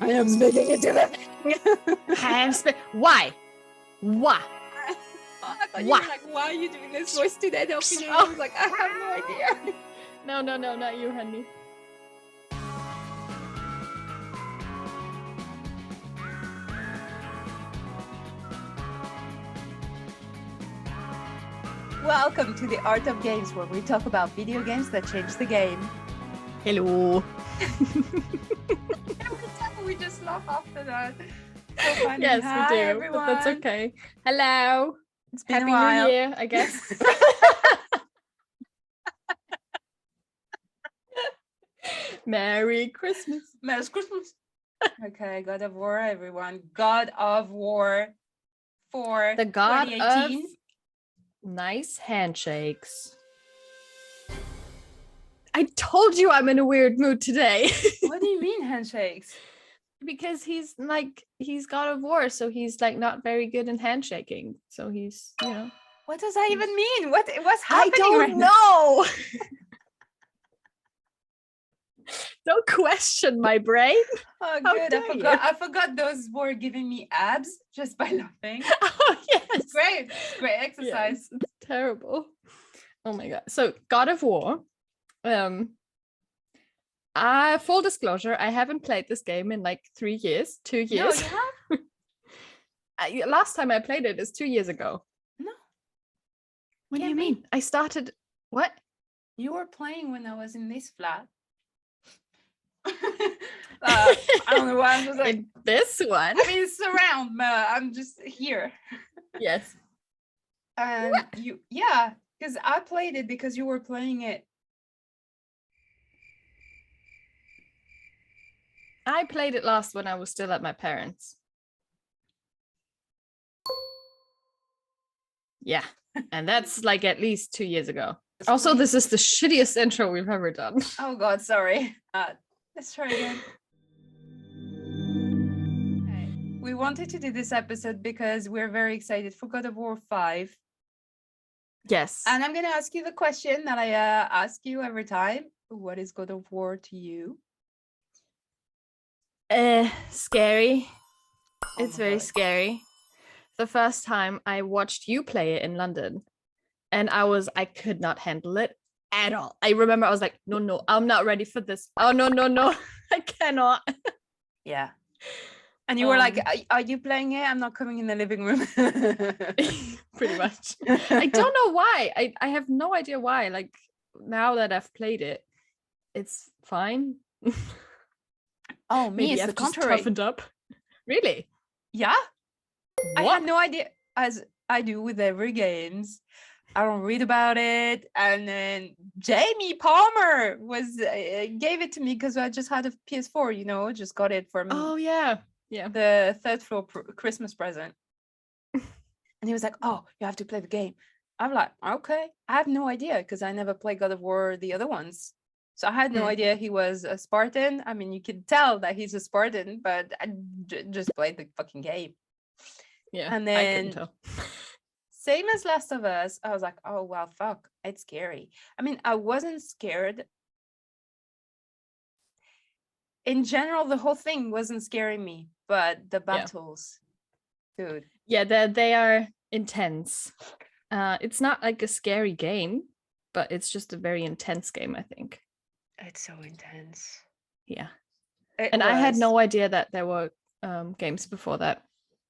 I am speaking into the Why? Why? I thought you were like, why are you doing this voice today? The opinion. I was like, I have no idea. No, not you, honey. Welcome to the Art of Games, where we talk about video games that change the game. Hello. Every time we just laugh after that. So funny. Yes, Hi, we do. everyone. But that's okay. Hello. It's been Happy a while. New Year, I guess. Merry Christmas. Merry Christmas. Okay, God of War, everyone. God of War for The God 2018. of nice handshakes. I told you I'm in a weird mood today. What do you mean handshakes? Because he's God of War, so he's like not very good in handshaking. So he's, What does that even mean? What's I happening don't right now? know. Don't question my brain. Oh, How good. dare you. I forgot those were giving me abs just by laughing. Oh yes. It's great. It's great exercise. Yes, it's terrible. Oh my god. So God of War. Full disclosure, I haven't played this game in like 3 years, 2 years. No, you have? Last time I played it is 2 years ago. No. What do Can't you be. mean? I started what? You were playing when I was in this flat. I don't know why I'm just like In this one. I mean, it's around. I'm just here. Yes. And because I played it because you were playing it. I played it last when I was still at my parents'. Yeah. And that's like at least 2 years ago. Also, this is the shittiest intro we've ever done. Oh God, sorry. Let's try again. Okay. We wanted to do this episode because we're very excited for God of War 5. Yes. And I'm going to ask you the question that I ask you every time. What is God of War to you? Scary. Oh It's my very God. scary. The first time I watched you play it in London, and I could not handle it at all. I remember I was like, no, I'm not ready for this. Oh, no, I cannot. Yeah. And you were like, are you playing it? I'm not coming in the living room. Pretty much. I don't know why. I have no idea why. Like, now that I've played it, it's fine. Oh, me, Maybe it's the I've just contrary. toughened up. Really? Yeah. What? I had no idea, as I do with every games. I don't read about it. And then Jamie Palmer gave it to me because I just had a PS4, just got it for me. Oh, yeah. Yeah. The third floor Christmas present. And he was like, oh, you have to play the game. I'm like, okay. I have no idea because I never played God of War, the other ones. So I had no idea he was a Spartan. I mean, you can tell that he's a Spartan, but I just played the fucking game. Yeah. And I then couldn't tell. same as Last of Us, I was like, oh, wow, fuck, it's scary. I mean, I wasn't scared. In general, the whole thing wasn't scaring me, but the battles, dude. Yeah, they are intense. It's not like a scary game, but it's just a very intense game, I think. It's so intense. Yeah. I had no idea that there were games before that.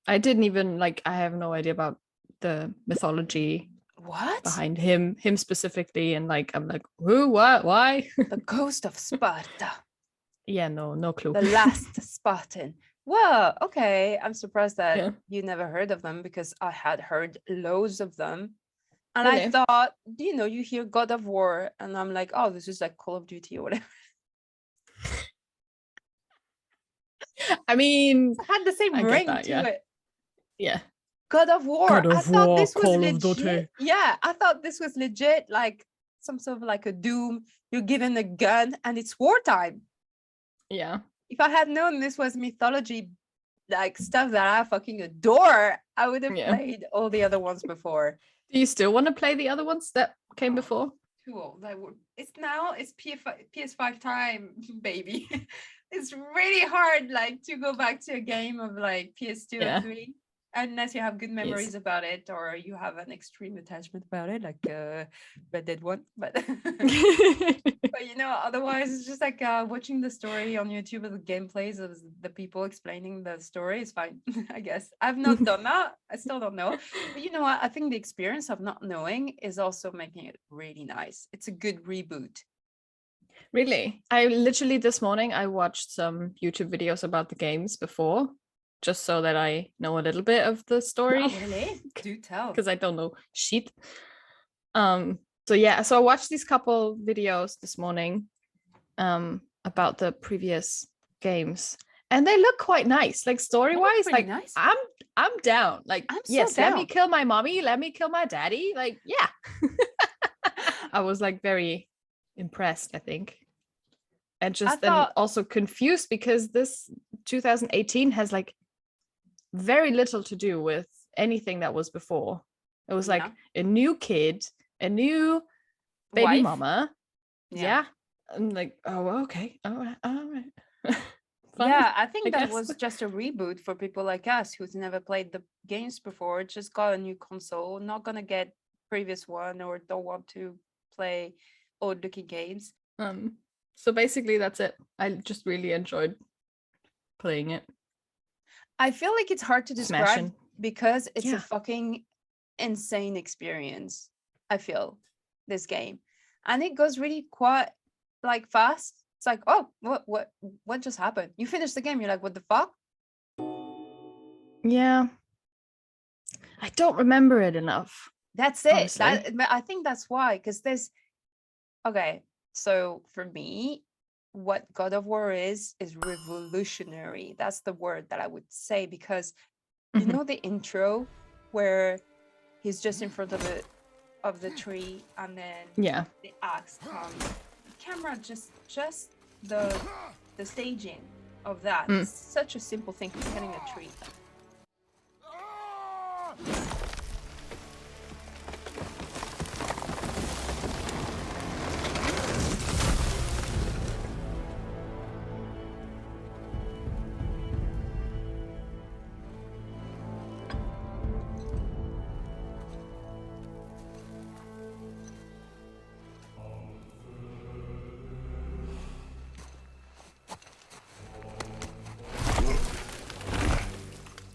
I didn't even I have no idea about the mythology behind him specifically, and I'm like, who, what, why? The Ghost of Sparta. Yeah, no clue. The last Spartan. Well, okay. I'm surprised that Yeah. you never heard of them because I had heard loads of them. And Really? I thought, you hear God of War, and I'm like, oh, this is like Call of Duty or whatever. I mean, It had the same I get ring that, to yeah. it. Yeah. God of War. God of I thought War, this was Call of Duty. legit. Yeah, I thought this was legit, like some sort of like a Doom. You're given a gun and it's wartime. Yeah. If I had known this was mythology, like stuff that I fucking adore, I would have played all the other ones before. Do you still want to play the other ones that came before? too old. It's PS5 time, baby. It's really hard like to go back to a game of like PS2 or 3 unless you have good memories about it or you have an extreme attachment about it, like Red Dead 1. But but otherwise it's just like watching the story on YouTube of the gameplays of the people explaining the story is fine. I guess I've not done that. I still don't know. But you know what? I think the experience of not knowing is also making it really nice. It's a good reboot. Really? I literally this morning I watched some YouTube videos about the games before, just so that I know a little bit of the story. Oh, really? Do tell. Because I don't know shit. So I watched these couple videos this morning about the previous games, and they look quite nice. Like story-wise, like nice. I'm down. Like, yes, let me kill my mommy, let me kill my daddy. Like, yeah. I was like very impressed, I think. And just then also confused because this 2018 has like very little to do with anything that was before. It was like a new kid, a new baby mama. Yeah. I'm like, oh, okay. All right. Yeah, I think that was just a reboot for people like us who's never played the games before, just got a new console, not gonna get previous one or don't want to play old looking games. So basically that's it. I just really enjoyed playing it. I feel like it's hard to describe because it's a fucking insane experience. I feel this game, and it goes really quite like fast. It's like, oh, what just happened? You finish the game, you're like, what the fuck? Yeah, I don't remember it enough. That's it. I think that's why, because there's okay. So for me, what God of War is revolutionary. That's the word that I would say, because you know the intro where he's just in front of the tree and then the axe comes. The camera just the staging of that. It's such a simple thing, he's cutting a tree.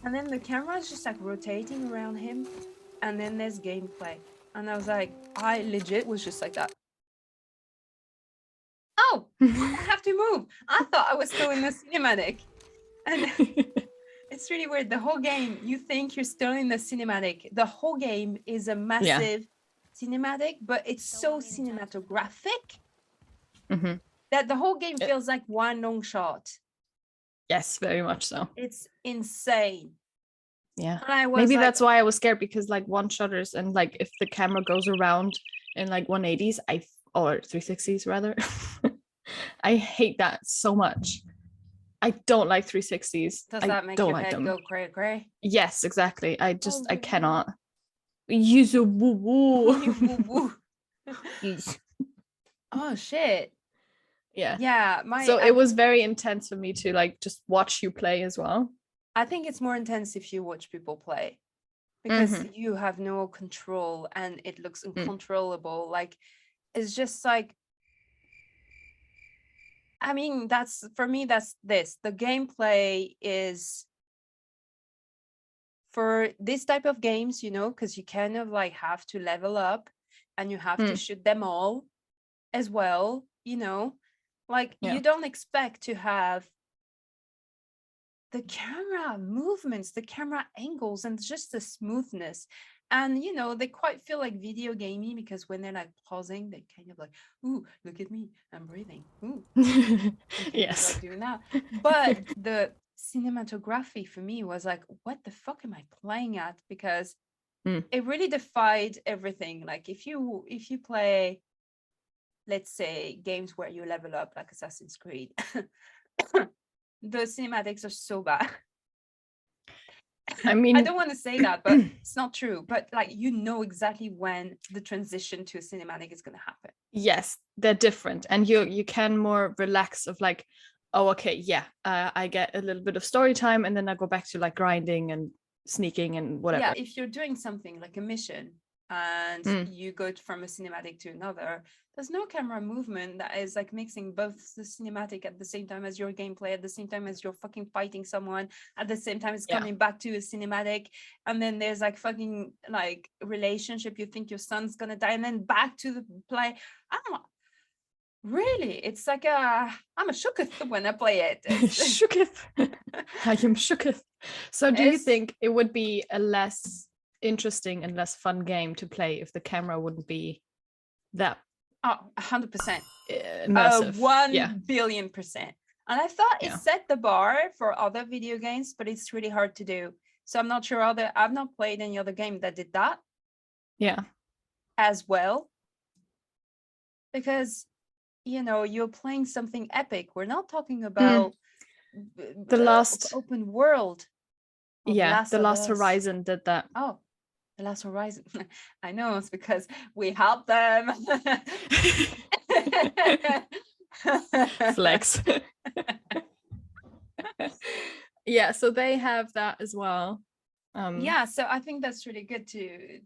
And then the camera is just like rotating around him, and then there's gameplay. And I was like, I legit was just like that. Oh, I have to move. I thought I was still in the cinematic. And it's really weird. The whole game, you think you're still in the cinematic. The whole game is a massive cinematic, but it's so cinematographic that the whole game feels like one long shot. Yes, very much so. It's insane. Yeah. Maybe that's why I was scared, because like one shutters and like if the camera goes around in like 180s, or 360s rather, I hate that so much. I don't like 360s. Does that make your head go cray cray? Yes, exactly. I cannot. Use a woo woo. Oh shit. Yeah. It was very intense for me to like just watch you play as well. I think it's more intense if you watch people play, because you have no control and it looks uncontrollable. Like, it's just like, I mean, that's for me, that's this. The gameplay is for this type of games, because you kind of like have to level up and you have to shoot them all as well, like you don't expect to have the camera movements, the camera angles, and just the smoothness. And they quite feel like video gamey, because when they're like pausing, they kind of like, ooh, look at me, I'm breathing. Ooh. Yes. Like doing that. But the cinematography for me was like, what the fuck am I playing at? Because it really defied everything. Like if you play, let's say, games where you level up like Assassin's Creed, the cinematics are so bad. I mean, I don't want to say that, but it's not true. But like, you know exactly when the transition to a cinematic is going to happen. Yes, they're different, and you can more relax of like, oh, okay, yeah, I get a little bit of story time, and then I go back to like grinding and sneaking and whatever. Yeah, if you're doing something like a mission and you go from a cinematic to another, there's no camera movement that is like mixing both the cinematic at the same time as your gameplay, at the same time as you're fucking fighting someone, at the same time it's coming back to a cinematic, and then there's like fucking like relationship, you think your son's gonna die, and then back to the play. Really, it's like I'm a shooketh when I play it. Shooketh. I am shooketh. So do you think it would be a less interesting and less fun game to play if the camera wouldn't be that 100% immersive? 1 billion%. And I thought it set the bar for other video games, but it's really hard to do. So I'm not sure I've not played any other game that did that as well, because you're playing something epic. We're not talking about the last open world. The Last Horizon did that. Oh, The Last Horizon. I know, it's because we helped them. Flex. Yeah, so they have that as well. So I think that's really good to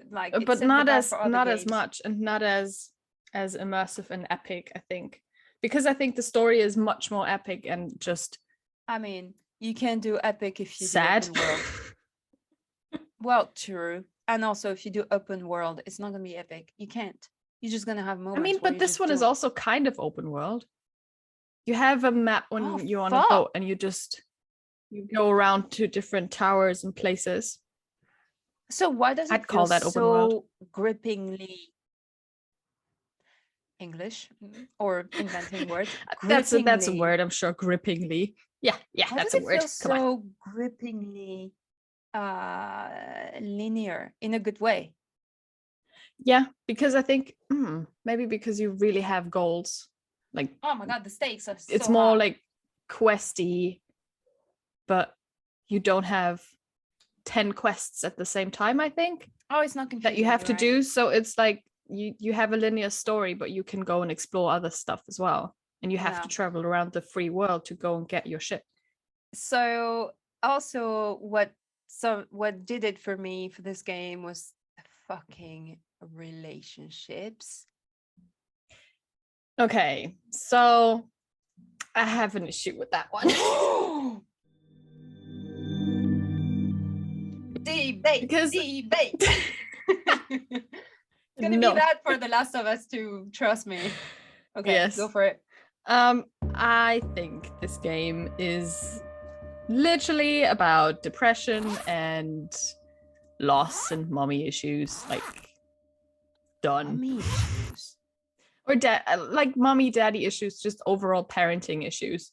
like, but not as much, and not as immersive and epic, I think, because I think the story is much more epic and just, I mean, you can do epic if you sad. do open world. Well, true. And also if you do open world, it's not gonna be epic. You can't. You're just gonna have moments. I mean, but this one is also kind of open world. You have a map when you're on a boat, and you go around to different towers and places. So why does it call that open world grippingly English, or inventing words? That's a word, I'm sure. Grippingly. Yeah, that's a word. So grippingly linear in a good way. Yeah, because I think maybe because you really have goals. Like, oh my god, the stakes are so it's more high. like questy, but you don't have 10 quests at the same time, I think. Oh, it's not confusing that you have to do. So it's like you have a linear story, but you can go and explore other stuff as well, and you have to travel around the free world to go and get your shit. So also what did it for me for this game was the fucking relationships. Okay, so I have an issue with that one. Debate. It's gonna be that for The Last of Us 2, trust me. Okay, yes. Go for it. I think this game is literally about depression and loss and mommy issues, like done. Mommy issues. Or like mommy daddy issues, just overall parenting issues.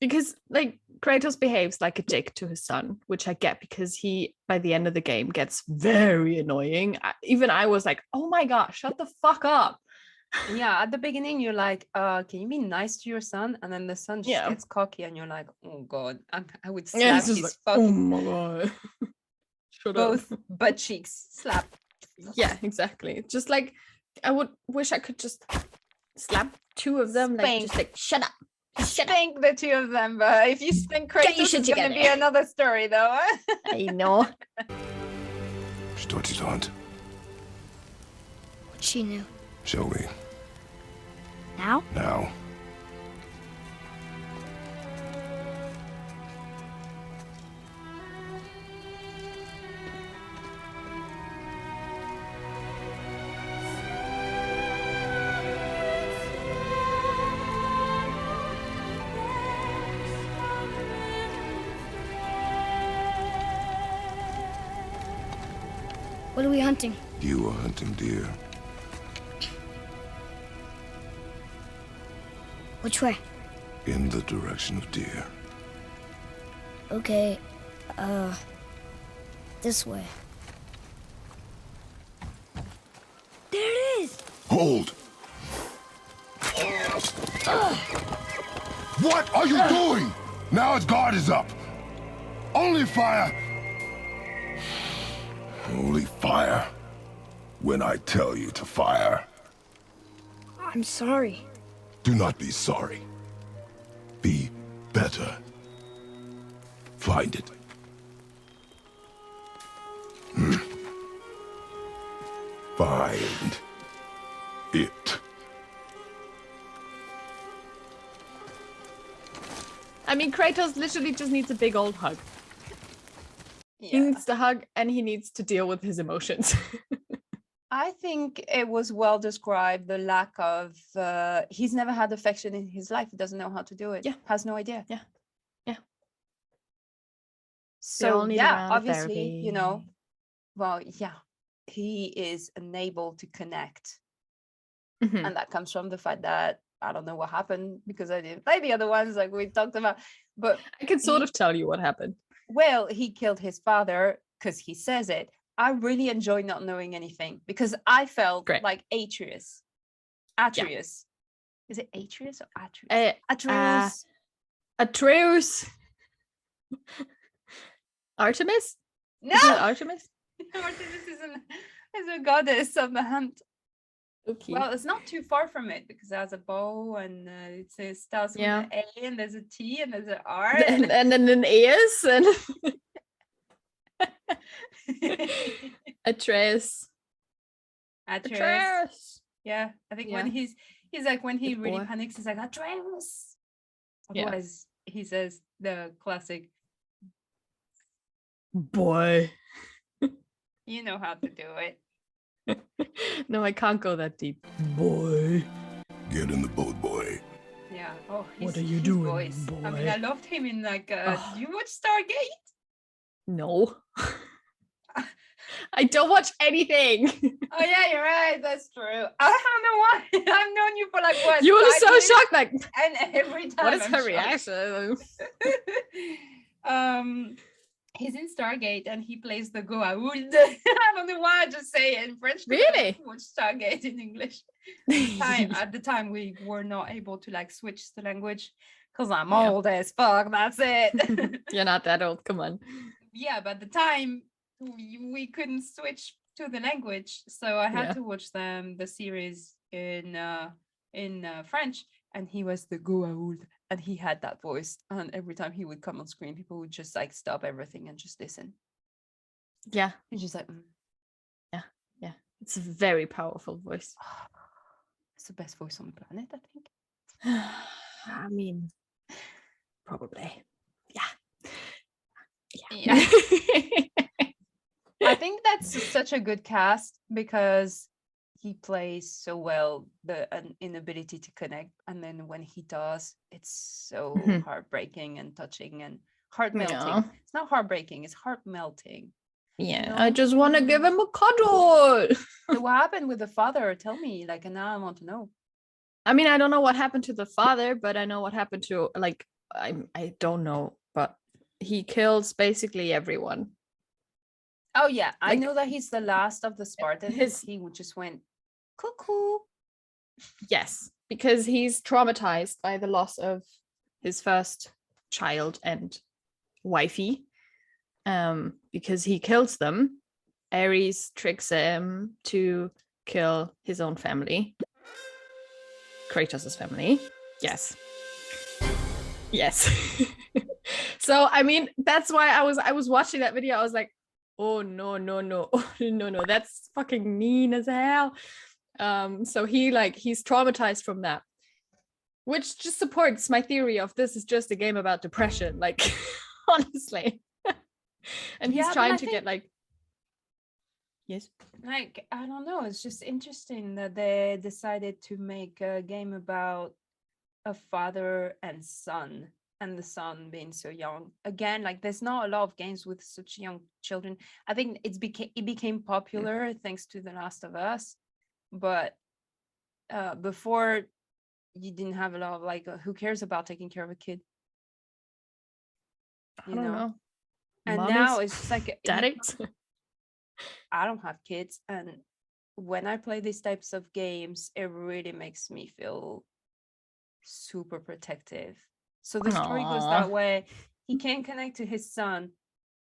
Because like Kratos behaves like a dick to his son, which I get, because he, by the end of the game, gets very annoying. Even I was like, oh my gosh, shut the fuck up. Yeah, at the beginning you're like, can you be nice to your son? And then the son just gets cocky and you're like, oh god, I would slap his like, fucking, oh my god. Shut both up. butt cheeks slap. Yeah, exactly. Just like, I would wish I could just slap two of them, like just like, shut up. Spank the two of them, but if you spank Kratos, it's gonna be another story, though. I know. Что do you want? What she knew. Show me. Now? Now. What are we hunting? You are hunting deer. Which way? In the direction of deer. Okay, this way. There it is! Hold! What are you doing? Now its guard is up. Only fire! Only fire. When I tell you to fire. I'm sorry. Do not be sorry. Be better. Find it. Find it. I mean, Kratos literally just needs a big old hug. He needs the hug and he needs to deal with his emotions. I think it was well described, the lack of, he's never had affection in his life. He doesn't know how to do it. Yeah. Has no idea. Yeah. So, yeah, obviously, you know, well, yeah, he is unable to connect. Mm-hmm. And that comes from the fact that I don't know what happened because I didn't play the other ones like we talked about. But I can sort of tell you what happened. Well, he killed his father because he says it. I really enjoy not knowing anything because I felt like Atreus. Atreus. Yeah. Is it Atreus or Atreus? Atreus. Atreus. Artemis? No. Isn't it Artemis? Artemis is a goddess of the hunt. Okay. Well, it's not too far from it because it has a bow and it starts with an A and there's a T and there's an R. And then an S and Atreus. Atreus. Yeah, I think when he's like when he really panics, he's like Atreus. Otherwise, he says the classic boy. You know how to do it. No, I can't go that deep. Boy. Get in the boat, boy. Yeah. Oh, what are you doing, voice. boy? I mean, I loved him in like. Do you watch Stargate? No. I don't watch anything. Oh yeah, you're right. That's true. I don't know why. I've known you for like what? You were so shocked, like. And every time. What is her reaction? He's in Stargate and he plays the Goa'uld. I don't know why I just say it in French. Really? Watch Stargate in English. At the time, we were not able to like switch the language because I'm old as fuck. That's it. You're not that old. Come on. Yeah, but at the time we couldn't switch to the language, so I had to watch the series in French, and he was the Goa'uld. And he had that voice, and every time he would come on screen, people would just like stop everything and just listen. Yeah, he's just like, yeah. It's a very powerful voice. It's the best voice on the planet, I think. I mean, probably. Yeah. I think that's such a good cast because he plays so well an inability to connect, and then when he does, it's so heartbreaking and touching and heart melting. Yeah. It's not heartbreaking, it's heart melting. Yeah, you know? I just want to give him a cuddle. So what happened with the father? Tell me, like, and now I want to know. I mean, I don't know what happened to the father, but I know what happened to, like, I don't know, but he kills basically everyone. Oh yeah, like, I know that he's the last of the Spartans. He just went cuckoo. Yes, because he's traumatized by the loss of his first child and wifey. Because he kills them. Ares tricks him to kill his own family. Kratos' family. Yes. So I mean, that's why I was watching that video. I was like, oh no, that's fucking mean as hell. So he's traumatized from that, which just supports my theory of this is just a game about depression, like honestly. And he's trying to get like, yes, like, I don't know, it's just interesting that they decided to make a game about a father and son, and the son being so young. Again, like, there's not a lot of games with such young children. I think it became popular thanks to The Last of Us, but before, you didn't have a lot of like, who cares about taking care of a kid? I don't know. And Mommies? now it's just like daddies. I don't have kids, and when I play these types of games, it really makes me feel super protective. So the story goes that way. He can't connect to his son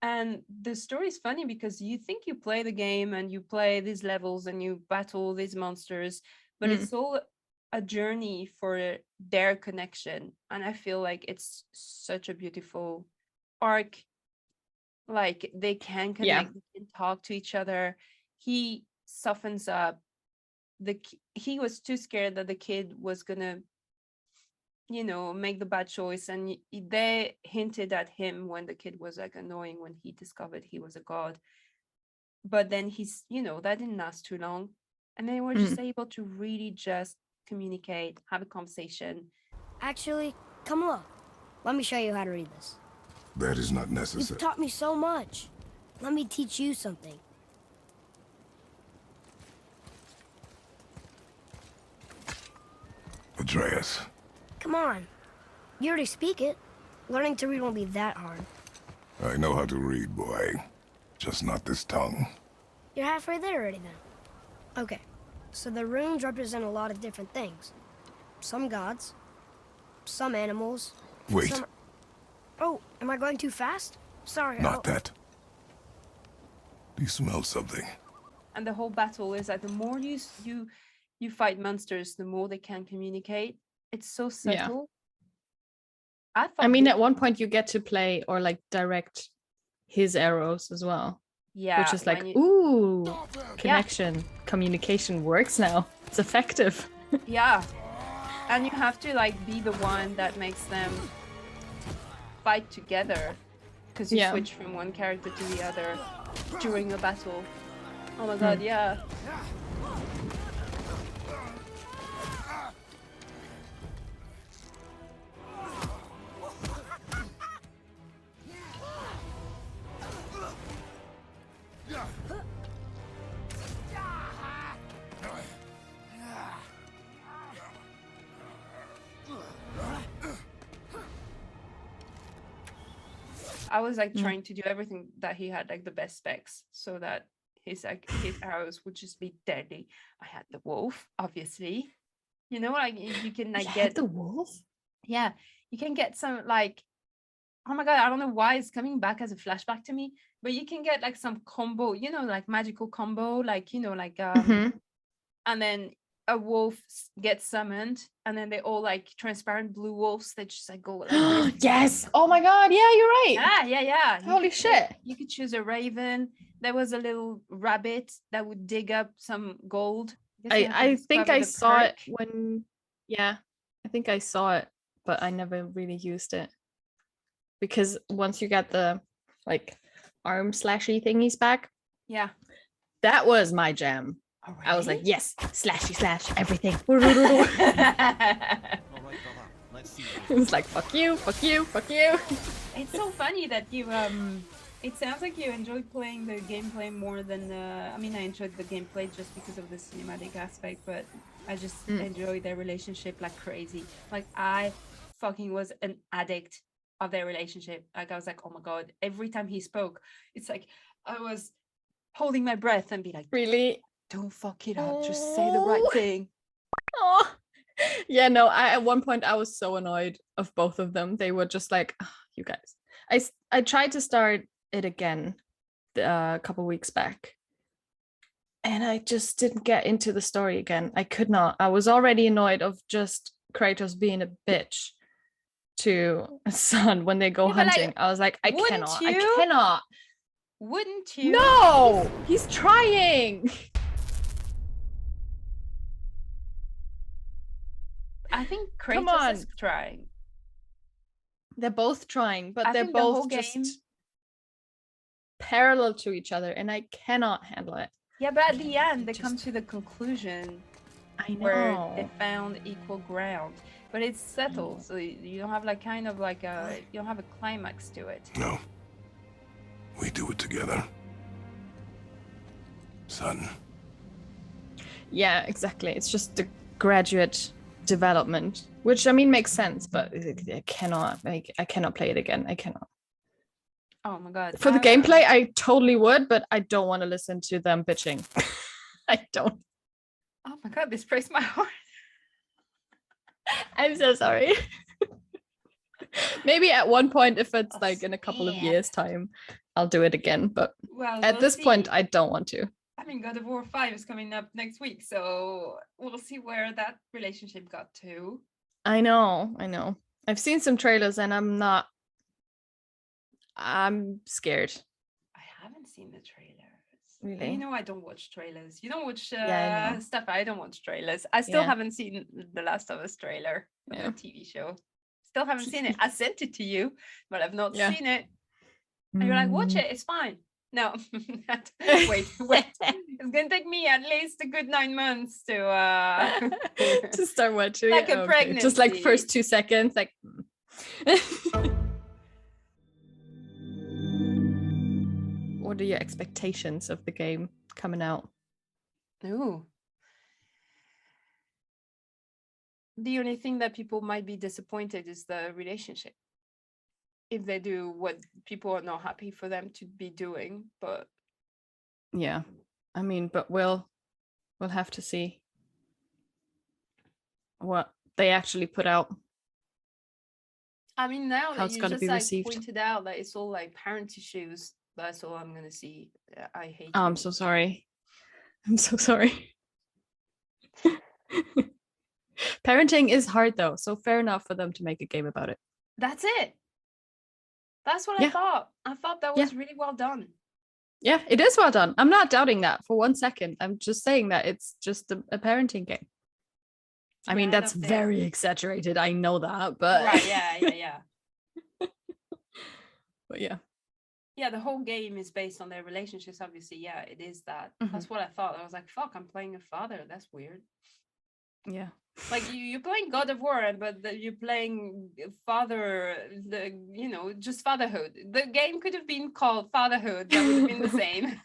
And the story is funny because you think you play the game and you play these levels and you battle these monsters, but it's all a journey for their connection. And I feel like it's such a beautiful arc. Like they can connect, they can talk to each other. He softens up. He was too scared that the kid was gonna, make the bad choice, and they hinted at him when the kid was like annoying when he discovered he was a god. But then that didn't last too long, and they were just able to really just communicate, have a conversation. Actually, come look. Let me show you how to read this. That is not necessary. You've taught me so much. Let me teach you something. Atreus. Come on. You already speak it. Learning to read won't be that hard. I know how to read, boy. Just not this tongue. You're halfway there already then. Okay, so the runes represent a lot of different things. Some gods, some animals. Wait. Some... Oh, am I going too fast? Sorry. Not that. Do you smell something? And the whole battle is that the more you fight monsters, the more they can communicate. It's so subtle. Yeah. At one point you get to play or like direct his arrows as well. Yeah. Which is like, ooh, connection, communication works now. It's effective. Yeah. And you have to like be the one that makes them fight together, because you switch from one character to the other during a battle. Oh my god, yeah. I was like trying to do everything that he had, like the best specs, so that his arrows would just be deadly. I had the wolf, obviously. Like you can like get the wolf. Yeah, you can get some like, oh my god, I don't know why it's coming back as a flashback to me, but you can get like some combo, like magical combo, like and then a wolf gets summoned, and then they all like transparent blue wolves that just like go like yes. Oh my god, yeah, you're right. Yeah. Holy shit. You could choose a raven. There was a little rabbit that would dig up some gold. I think I saw it when I think I saw it, but I never really used it, because once you get the like arm slashy thingies back, that was my jam. Alright. I was like, yes, slashy slash everything. It was like, fuck you. It's so funny that you it sounds like you enjoyed playing the gameplay more than I enjoyed the gameplay just because of the cinematic aspect, but I just enjoy their relationship like crazy. Like I fucking was an addict of their relationship. Like I was like, oh my god, every time he spoke, it's like I was holding my breath and be like, really? Don't fuck it up. Just say the right thing. Oh, yeah. No. At one point I was so annoyed of both of them. They were just like, oh, you guys. I tried to start it again a couple weeks back, and I just didn't get into the story again. I could not. I was already annoyed of just Kratos being a bitch to a son when they go hunting. Like, I was like, I cannot. Wouldn't you? No, he's trying. I think Kratos is trying. They're both trying, but they're both just parallel to each other, and I cannot handle it. Yeah, but at the end, they come to the conclusion where they found equal ground. But it's subtle, so you don't have like kind of like you don't have a climax to it. No. We do it together. Son. Yeah, exactly. It's just the graduate development, which makes sense, but I cannot play it again. I cannot. Oh my god. For the gameplay, I totally would, but I don't want to listen to them bitching. I don't. Oh my god, this breaks my heart. I'm so sorry. Maybe at one point, if it's like in a couple of years' time, I'll do it again. But at this point, I don't want to. I mean, God of War 5 is coming up next week, so we'll see where that relationship got to. I know. I've seen some trailers and I'm scared. I haven't seen the trailers. Really? You know, I don't watch trailers. You don't watch stuff. I don't watch trailers. I still haven't seen the Last of Us trailer for the TV show. Still haven't seen it. I sent it to you, but I've not seen it. And you're like, watch it. It's fine. No, wait. It's gonna take me at least a good 9 months to to start watching. Like a pregnancy. Just like first 2 seconds, like. What are your expectations of the game coming out? Ooh. The only thing that people might be disappointed is the relationship. If they do what people are not happy for them to be doing, but yeah, I mean, but we'll have to see what they actually put out. I mean, now how that it's you gonna just be like received. pointed out that it's all like parent issues, that's all I'm gonna see. I hate. Oh, I'm so sorry. I'm so sorry. Parenting is hard though, so fair enough for them to make a game about it. That's it. That's what I thought. I thought that was really well done. Yeah, it is well done. I'm not doubting that for 1 second. I'm just saying that it's just a parenting game. I mean, that's very exaggerated. I know that, but right, yeah. But yeah. Yeah, the whole game is based on their relationships. Obviously, yeah, it is that. That's what I thought. I was like, fuck, I'm playing a father. That's weird. Yeah. Like you're playing God of War, but you're playing father, just fatherhood. The game could have been called Fatherhood. That would have been the same.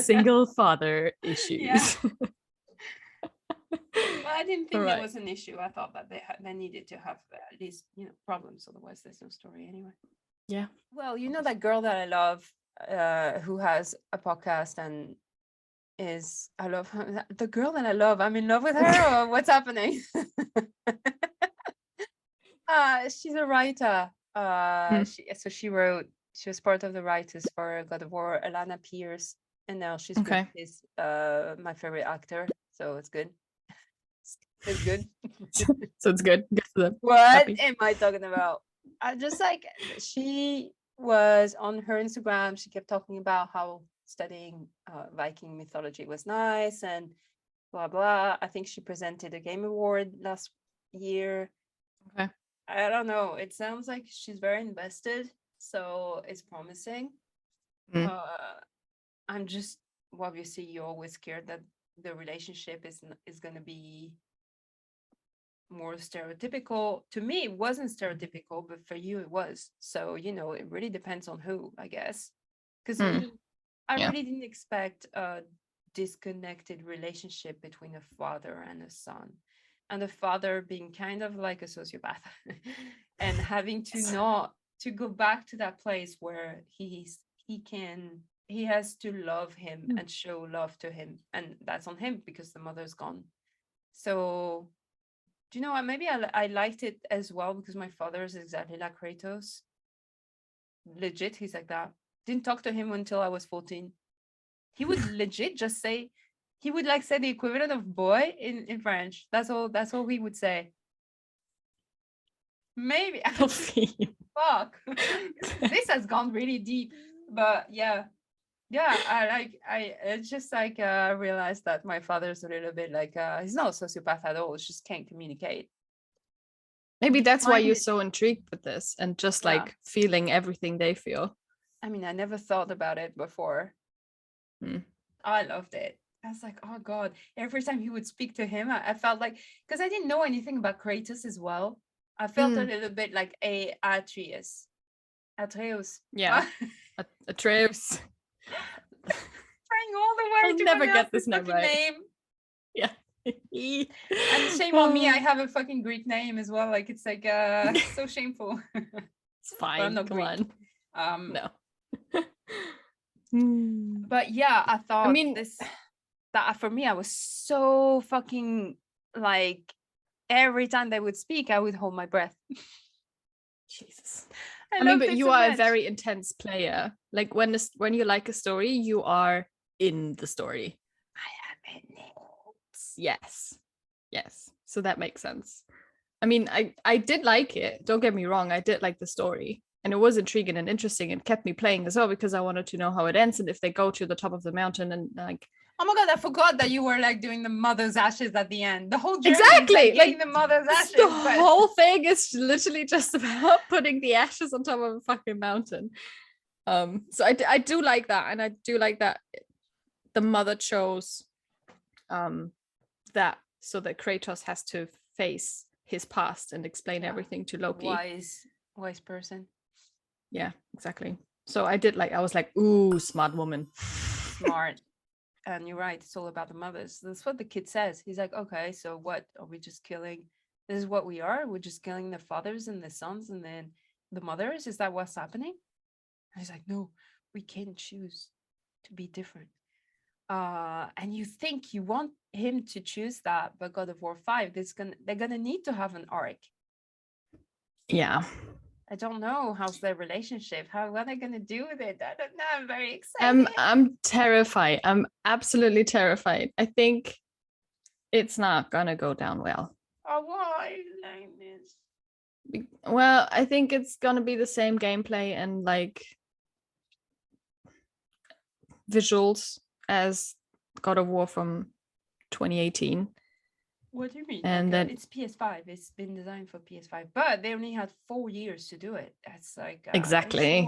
Single father issues. Yeah. Well, I didn't think it was an issue. I thought that they needed to have at least problems. Otherwise, there's no story anyway. Yeah. Well, you know that girl that I love, who has a podcast and I love her. The girl that I love. I'm in love with her, or what's happening? She's a writer. She wrote. She was part of the writers for God of War, Alana Pierce, and now she's with my favorite actor. So it's good. It's good. So it's good. Good for them. What am I talking about? I just like, she was on her Instagram. She kept talking about how studying Viking mythology was nice and blah blah. I think she presented a game award last year. Okay. I don't know. It sounds like she's very invested, so it's promising. I'm just, obviously you're always scared that the relationship is going to be more stereotypical. To me, it wasn't stereotypical, but for you it was. So it really depends on who, I guess, because I really didn't expect a disconnected relationship between a father and a son, and the father being kind of like a sociopath and having to go back to that place where he has to love him and show love to him, and that's on him because the mother's gone. So do you know what, maybe I liked it as well because my father is exactly like Kratos. Legit, he's like that. Didn't talk to him until I was 14. He would legit just say, he would like say the equivalent of boy in French. That's all he would say. Maybe. Fuck. This has gone really deep. But yeah, I just like realized that my father's a little bit like he's not a sociopath at all. He just can't communicate. Maybe that's why you're so intrigued with this and just like feeling everything they feel. I mean, I never thought about it before. I loved it. I was like, oh god, every time he would speak to him, I felt like, because I didn't know anything about Kratos as well, I felt a little bit like Atreus. Yeah. Atreus. Trying all the way I'll to never get this name right. Yeah. And shame on me, I have a fucking Greek name as well. Like it's like so shameful. It's fine. I'm not Greek. No. But yeah, I thought that for me, I was so fucking like, every time they would speak, I would hold my breath. Jesus. I mean, loved but it you so are a much. very intense player. Like when you like a story, you are in the story. I am in it. Yes. So that makes sense. I mean, I did like it. Don't get me wrong. I did like the story. And it was intriguing and interesting and kept me playing as well because I wanted to know how it ends and if they go to the top of the mountain and like. Oh my god, I forgot that you were like doing the mother's ashes at the end. The whole journey Exactly is like getting the mother's ashes. The whole thing is literally just about putting the ashes on top of a fucking mountain. So I do like that, and I do like that the mother chose that so that Kratos has to face his past and explain everything to Loki. Wise person. Yeah, exactly. So I was like, ooh, smart woman. Smart. And you're right, it's all about the mothers. That's what the kid says. He's like, okay, so what? Are we just killing? This is what we are? We're just killing the fathers and the sons and then the mothers? Is that what's happening? And he's like, no, we can't choose to be different. And you think you want him to choose that, but God of War 5, they're gonna need to have an arc. Yeah. I don't know how's their relationship. What are they gonna do with it? I don't know. I'm very excited. I'm terrified. I'm absolutely terrified. I think it's not gonna go down well. Oh, why like this? Well, I think it's gonna be the same gameplay and like visuals as God of War from 2018. What do you mean? And like, then it's PS5. It's been designed for PS5, but they only had 4 years to do it. That's like exactly.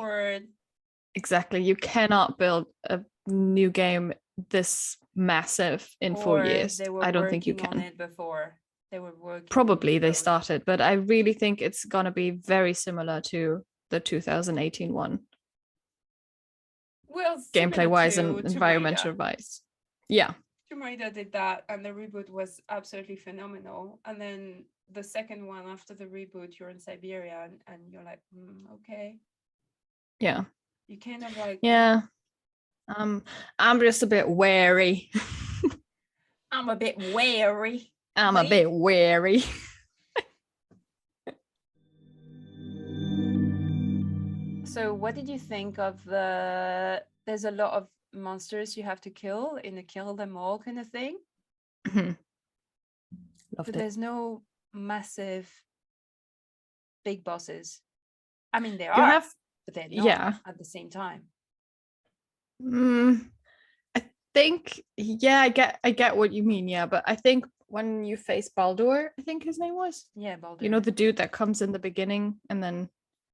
Exactly. You cannot build a new game this massive in 4 years. I don't think you can. On it before. They were working. Probably they started, but I really think it's gonna be very similar to the 2018 one. Well, gameplay wise and environmental wise. Yeah. Tomb Raider did that, and the reboot was absolutely phenomenal. And then the second one after the reboot, you're in Siberia, and you're like, okay. Yeah. You kind of like. Yeah. I'm just a bit wary. I'm a bit wary. I'm a bit wary. So what did you think of there's a lot of monsters you have to kill in a kill them all kind of thing? But there's no massive big bosses. I mean, there are, but they're not at the same time. I think, I get what you mean, but I think when you face Baldur, I think his name was. Yeah, Baldur. You know, the dude that comes in the beginning and then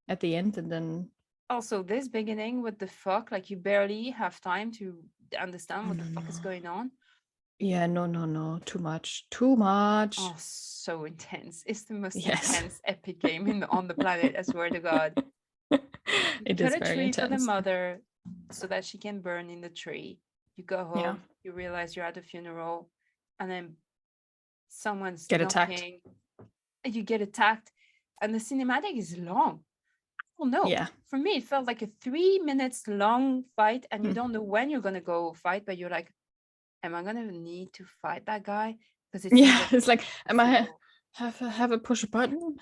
at the end and then. Also, this beginning, what the fuck? Like, you barely have time to understand what the fuck is going on. Yeah, no. Too much. Oh, so intense. It's the most intense epic game on the planet, I swear to God. It is very intense. Cut a tree for the mother so that she can burn in the tree. You go home, you realize you're at a funeral, and then someone's knocking. You get attacked, and the cinematic is long. No. Yeah. For me, it felt like a 3 minutes long fight, and you don't know when you're gonna go fight, but you're like, am I gonna need to fight that guy? Because it's like, am I have a push a button?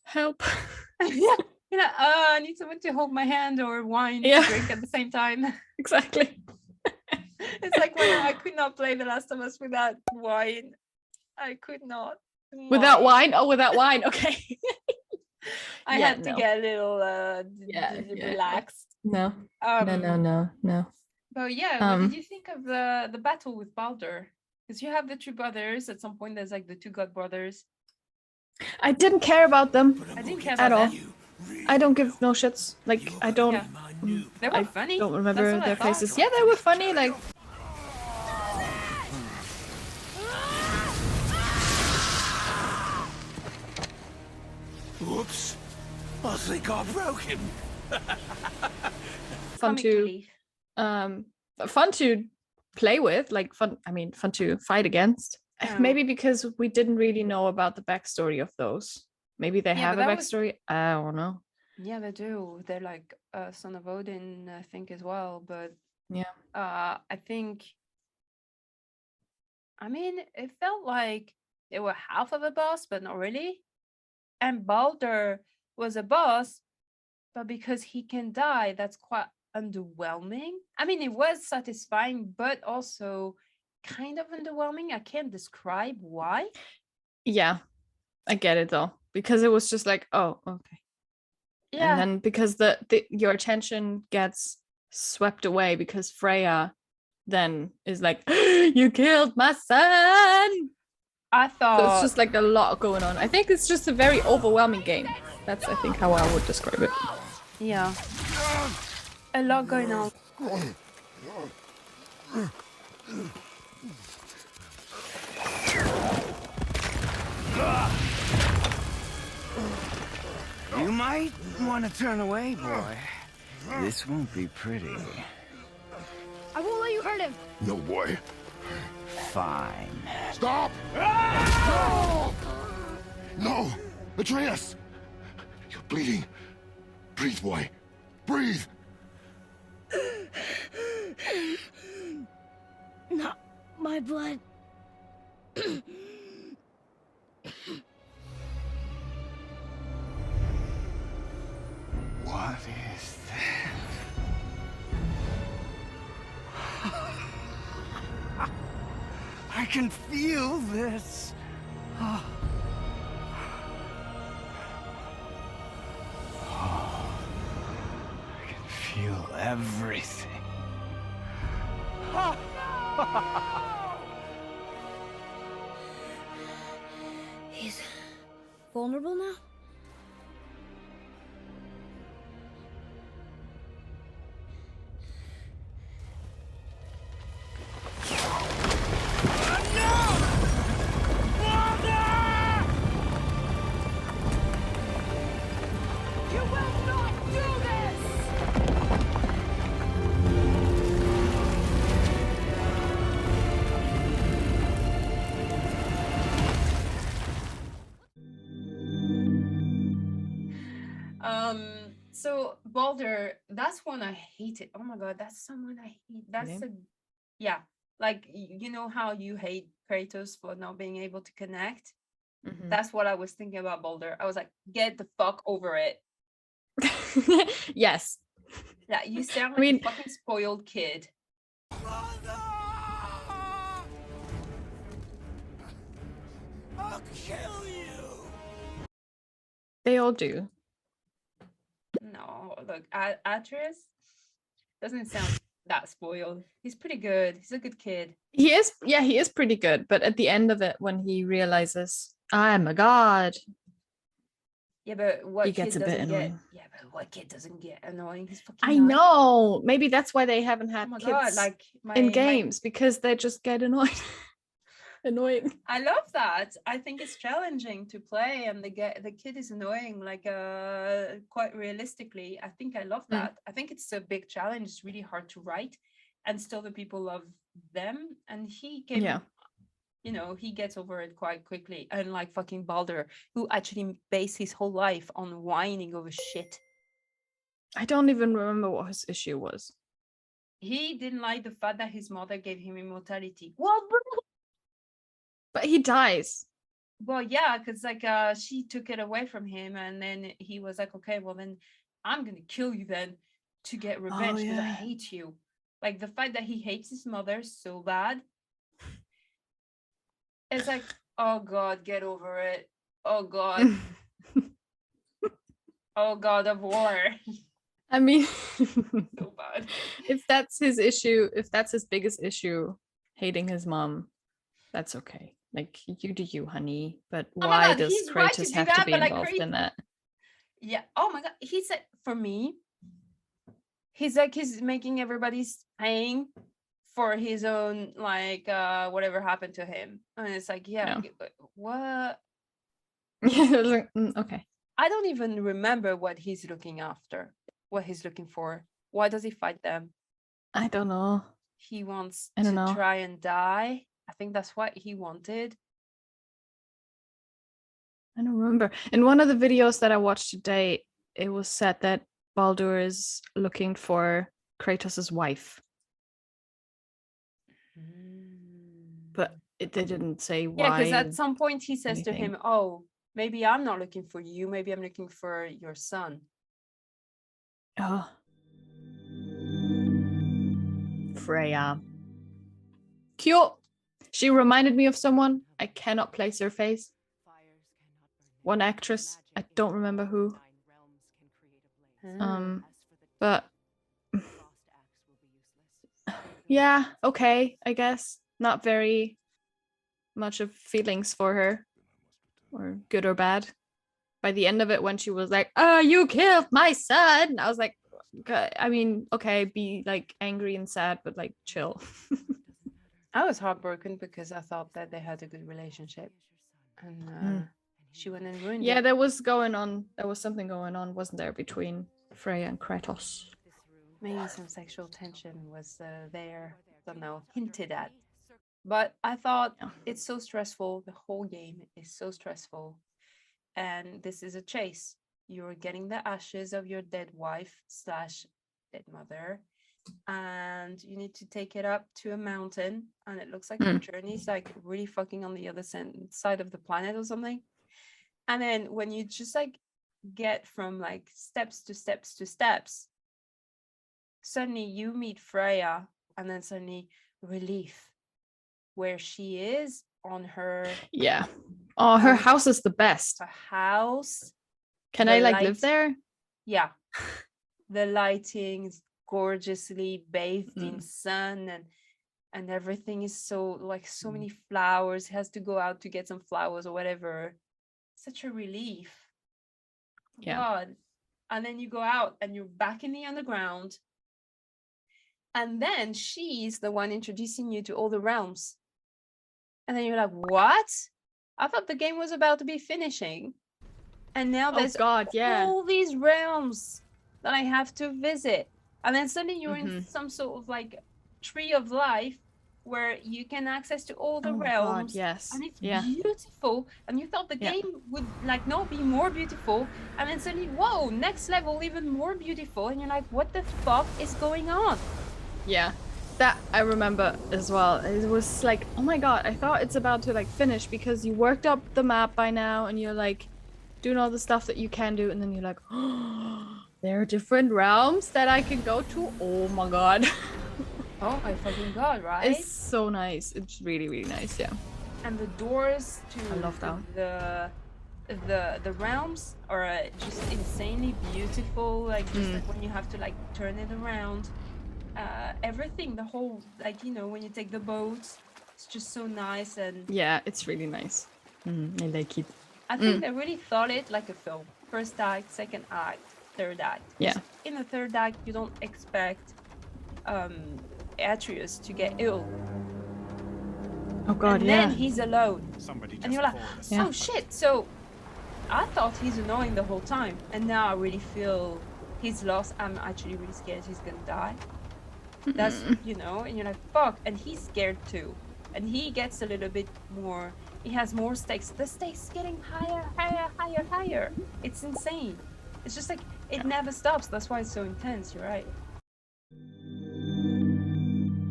Help. Yeah. I need someone to hold my hand or wine to drink at the same time. Exactly. It's like when I could not play The Last of Us without wine. I could not. Without wine? Oh, without wine. Okay. I had to get a little relaxed. No. No. But what did you think of the battle with Baldur? Because you have the two brothers. At some point, there's like the two god brothers. I didn't care about them. I didn't care about at all. I don't give no shits. Like, I don't. Yeah. They were funny. I don't remember their faces. Yeah, they were funny. Like. Whoops. I think I broke him. Fun to play with, like fun to fight against. Maybe because we didn't really know about the backstory of those. Maybe they have a backstory. I don't know. Yeah, they do. They're like son of Odin, I think, as well. But I think, it felt like they were half of a boss, but not really. And Baldur, was a boss, but because he can die, that's quite underwhelming. I mean, it was satisfying, but also kind of underwhelming. I can't describe why. Yeah, I get it though, because it was just like, oh, okay. Yeah. And then because your attention gets swept away because Freya then is like, you killed my son. I thought so it's just like a lot going on. I think it's just a very overwhelming game. That's, I think, how I would describe it. Yeah, a lot going on. You might want to turn away, boy. This won't be pretty. I won't let you hurt him. No, boy. Fine. Stop! No! No! Atreus! You're bleeding. Breathe, boy. Breathe! Not my blood. What is that? I can feel this. I can feel everything. He's vulnerable now? So Baldur, that's one I hated. Oh my god, that's someone I hate. That's like you know how you hate Kratos for not being able to connect. Mm-hmm. That's what I was thinking about Baldur. I was like, get the fuck over it. Yes. Yeah, you sound like a fucking spoiled kid. I'll kill you. They all do. No, look, Atreus doesn't sound that spoiled. He's pretty good. He's a good kid. He is, yeah, he is pretty good. But at the end of it, when he realizes, I'm a god. Yeah, but what he gets a bit annoying. Yeah, but what kid doesn't get annoying? He's fucking I know. Maybe that's why they haven't had kids in games, because they just get annoyed. Annoying. I love that. I think it's challenging to play, and the kid is annoying, like quite realistically. I think I love that. I think it's a big challenge. It's really hard to write, and still the people love them. And he can, you know, he gets over it quite quickly. Unlike fucking Baldur, who actually based his whole life on whining over shit. I don't even remember what his issue was. He didn't like the fact that his mother gave him immortality. Well, but he dies. Well, yeah, because like she took it away from him, and then he was like, okay, well then I'm gonna kill you then to get revenge because I hate you. Like the fact that he hates his mother so bad. It's like, oh god, get over it. Oh god. Oh God of War. I mean, so bad. If that's his issue, if that's his biggest issue, hating his mom, that's okay. Like, you do you, honey. But why does Kratos have to be involved in that? Yeah. Oh my god. He's like, for me, he's like, he's making everybody's paying for his own, like, whatever happened to him. And it's like, yeah, what? Okay. I don't even remember what he's looking after, what he's looking for. Why does he fight them? I don't know. He wants to try and die. I think that's what he wanted. I don't remember. In one of the videos that I watched today, it was said that Baldur is looking for Kratos' wife. But they didn't say why. Yeah, because at some point he says to him, oh, maybe I'm not looking for you. Maybe I'm looking for your son. Oh. Freya. Cute. She reminded me of someone. I cannot place her face. One actress. I don't remember who. But yeah, okay, I guess. Not very much of feelings for her, or good or bad. By the end of it, when she was like, "Oh, you killed my son," I was like, okay, I mean, okay, be like angry and sad, but like chill. I was heartbroken because I thought that they had a good relationship, and she went and ruined it. Yeah, there was something going on, wasn't there, between Freya and Kratos? Maybe some sexual tension was there. Don't know, hinted at. But I thought it's so stressful. The whole game is so stressful. And this is a chase. You're getting the ashes of your dead wife / dead mother. And you need to take it up to a mountain. And it looks like your journey's like really fucking on the other side of the planet or something. And then when you just like get from like steps to steps to steps, suddenly you meet Freya, and then suddenly relief. Where she is on her her house is the best. Her house. Can I like live there? Yeah. The lighting is gorgeously bathed in sun, and everything is so like so many flowers. He has to go out to get some flowers or whatever. Such a relief. Yeah. God. And then you go out and you're back in the underground. And then she's the one introducing you to all the realms. And then you're like, what? I thought the game was about to be finishing. And now there's all these realms that I have to visit. And then suddenly you're in some sort of like tree of life where you can access to all the realms. God, yes. And it's beautiful. And you thought the game would like not be more beautiful. And then suddenly, whoa, next level, even more beautiful. And you're like, what the fuck is going on? Yeah. That I remember as well. It was like, oh my god, I thought it's about to like finish because you worked up the map by now and you're like doing all the stuff that you can do, and then you're like, oh, there are different realms that I can go to. Oh my god. Oh my fucking god, right? It's so nice. It's really, really nice, yeah. And the doors to I love that. The realms are just insanely beautiful. Like just like when you have to like turn it around. Everything, the whole, like, you know, when you take the boat, it's just so nice. And yeah, it's really nice. I like it. I think they really thought it like a film. First act, second act, third act. Yeah. In the third act, you don't expect Atreus to get ill. Oh god, and then he's alone. And you're like, oh shit. So I thought he's annoying the whole time, and now I really feel he's lost. I'm actually really scared he's gonna die. That's, you know, and you're like, fuck. And he's scared too. And he gets a little bit more, he has more stakes. The stakes getting higher, higher, higher, higher. It's insane. It's just like, it never stops. That's why it's so intense, you're right.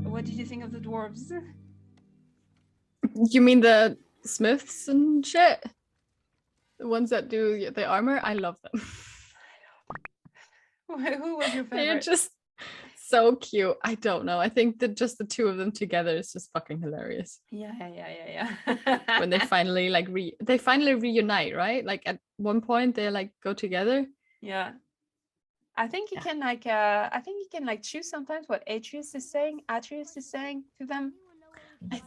What did you think of the dwarves? You mean the smiths and shit? The ones that do the armor? I love them. Who was your favorite? They're just so cute. I don't know. I think that just the two of them together is just fucking hilarious. Yeah. When they finally like they finally reunite, right? Like at one point they like go together. Yeah. I think you can like I think you can like choose sometimes what Atreus is saying to them. I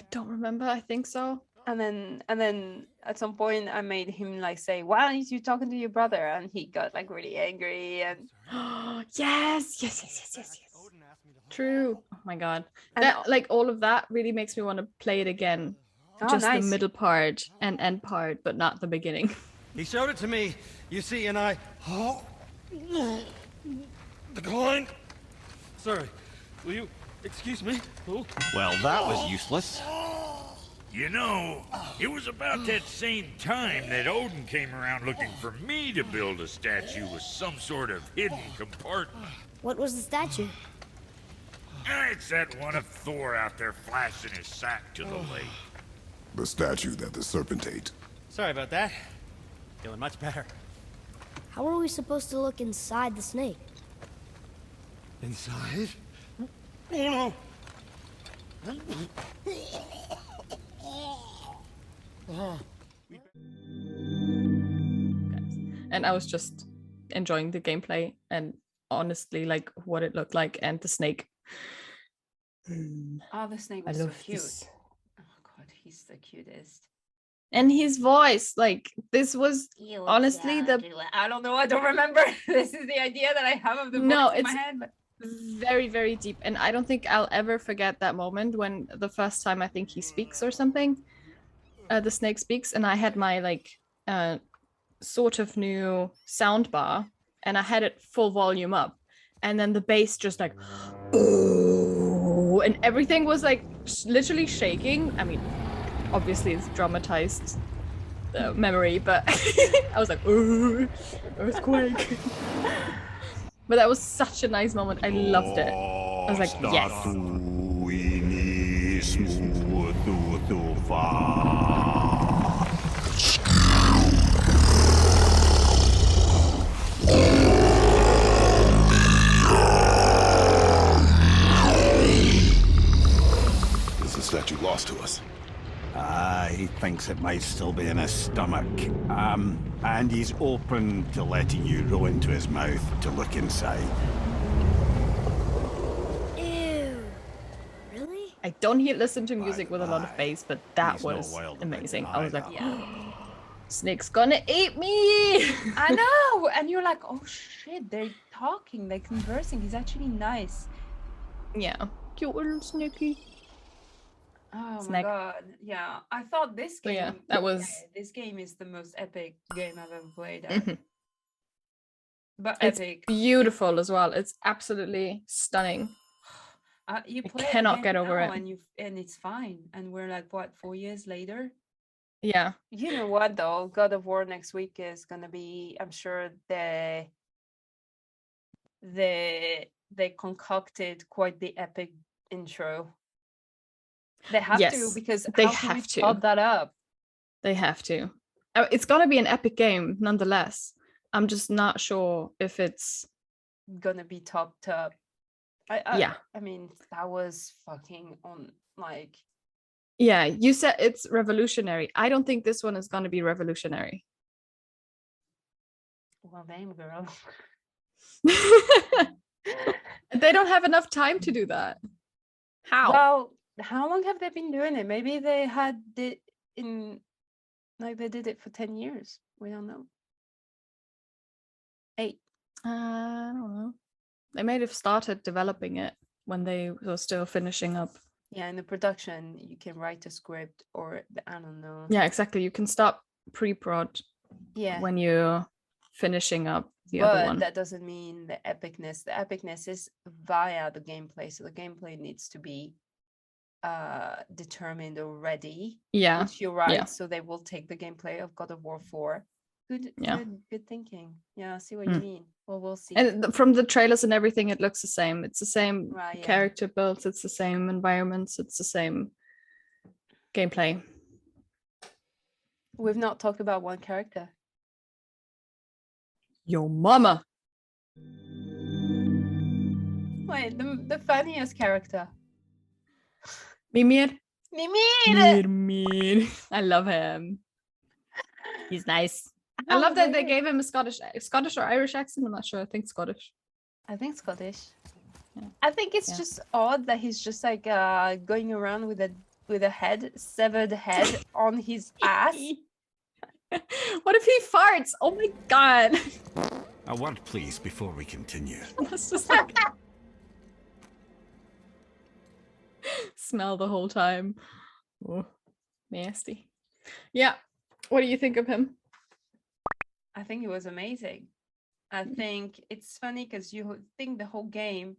don't remember. I think so. And then at some point I made him like say, why aren't you talking to your brother? And he got like really angry and yes. True. Oh my god. That like all of that really makes me want to play it again. Just nice. The middle part and end part, but not the beginning. He showed it to me, you see, and I declined. Sorry. Will you excuse me? Oh. Well, that was useless. You know, it was about that same time that Odin came around looking for me to build a statue with some sort of hidden compartment. What was the statue? It's that one of Thor out there flashing his sack to the lake. The statue that the serpent ate. Sorry about that. Feeling much better. How are we supposed to look inside the snake? Inside? Oh no! And I was just enjoying the gameplay and honestly like what it looked like and the snake. Oh, the snake was so cute. Oh god, he's the cutest. And his voice, like this was honestly I don't know, I don't remember. This is the idea that I have of the voice in my head, but very, very deep. And I don't think I'll ever forget that moment when the first time I think he speaks or something. The snake speaks, and I had my like sort of new sound bar, and I had it full volume up, and then the bass just like, ooh, and everything was like literally shaking. I mean, obviously it's dramatized memory, but I was like, ooh, earthquake. But that was such a nice moment. I loved it. I was like, yes. Is the statue lost to us? He thinks it might still be in his stomach. And he's open to letting you roll into his mouth to look inside. Ew. Really? I don't listen to music with a lot of bass, but that was amazing. I was like, snake's gonna eat me. I know, and you're like, oh shit, they're talking, they're conversing. He's actually nice. Yeah, cute little snakey. Oh my god, yeah. I thought this game, this game is the most epic game I've ever played. But it's epic, beautiful as well. It's absolutely stunning. You play cannot get over it, and it's fine. And we're like, what, 4 years later? Yeah. You know what though? God of War next week is gonna be, I'm sure they concocted quite the epic intro. They have to, because they how have to top that up. They have to. It's gonna be an epic game nonetheless. I'm just not sure if it's gonna be top. I mean, that was fucking on, like. Yeah, you said it's revolutionary. I don't think this one is gonna be revolutionary. Well, damn, girl. They don't have enough time to do that. How? Well, how long have they been doing it? Maybe they had it in, like, they did it for 10 years. We don't know. 8. I don't know. They might have started developing it when they were still finishing up. Yeah, in the production, you can write a script, or I don't know. Yeah, exactly. You can stop pre-prod when you're finishing up the other one. But that doesn't mean the epicness. The epicness is via the gameplay. So the gameplay needs to be determined already. Yeah. Which you're right. Yeah. So they will take the gameplay of God of War 4. Good thinking. Yeah, I see what you mean. Well, we'll see. And from the trailers and everything, it looks the same. It's the same character builds. It's the same environments. It's the same gameplay. We've not talked about one character. Your mama. Wait, the funniest character. Mimir. Mimir. I love him. He's nice. I love that they gave him a Scottish or Irish accent. I'm not sure. I think Scottish. I think Scottish. Yeah. I think it's just odd that he's just like going around with a severed head on his ass. What if he farts? Oh my god. A word, please, before we continue. That's just like smell the whole time. Oh, nasty. Yeah. What do you think of him? I think it was amazing. I think it's funny because you think the whole game,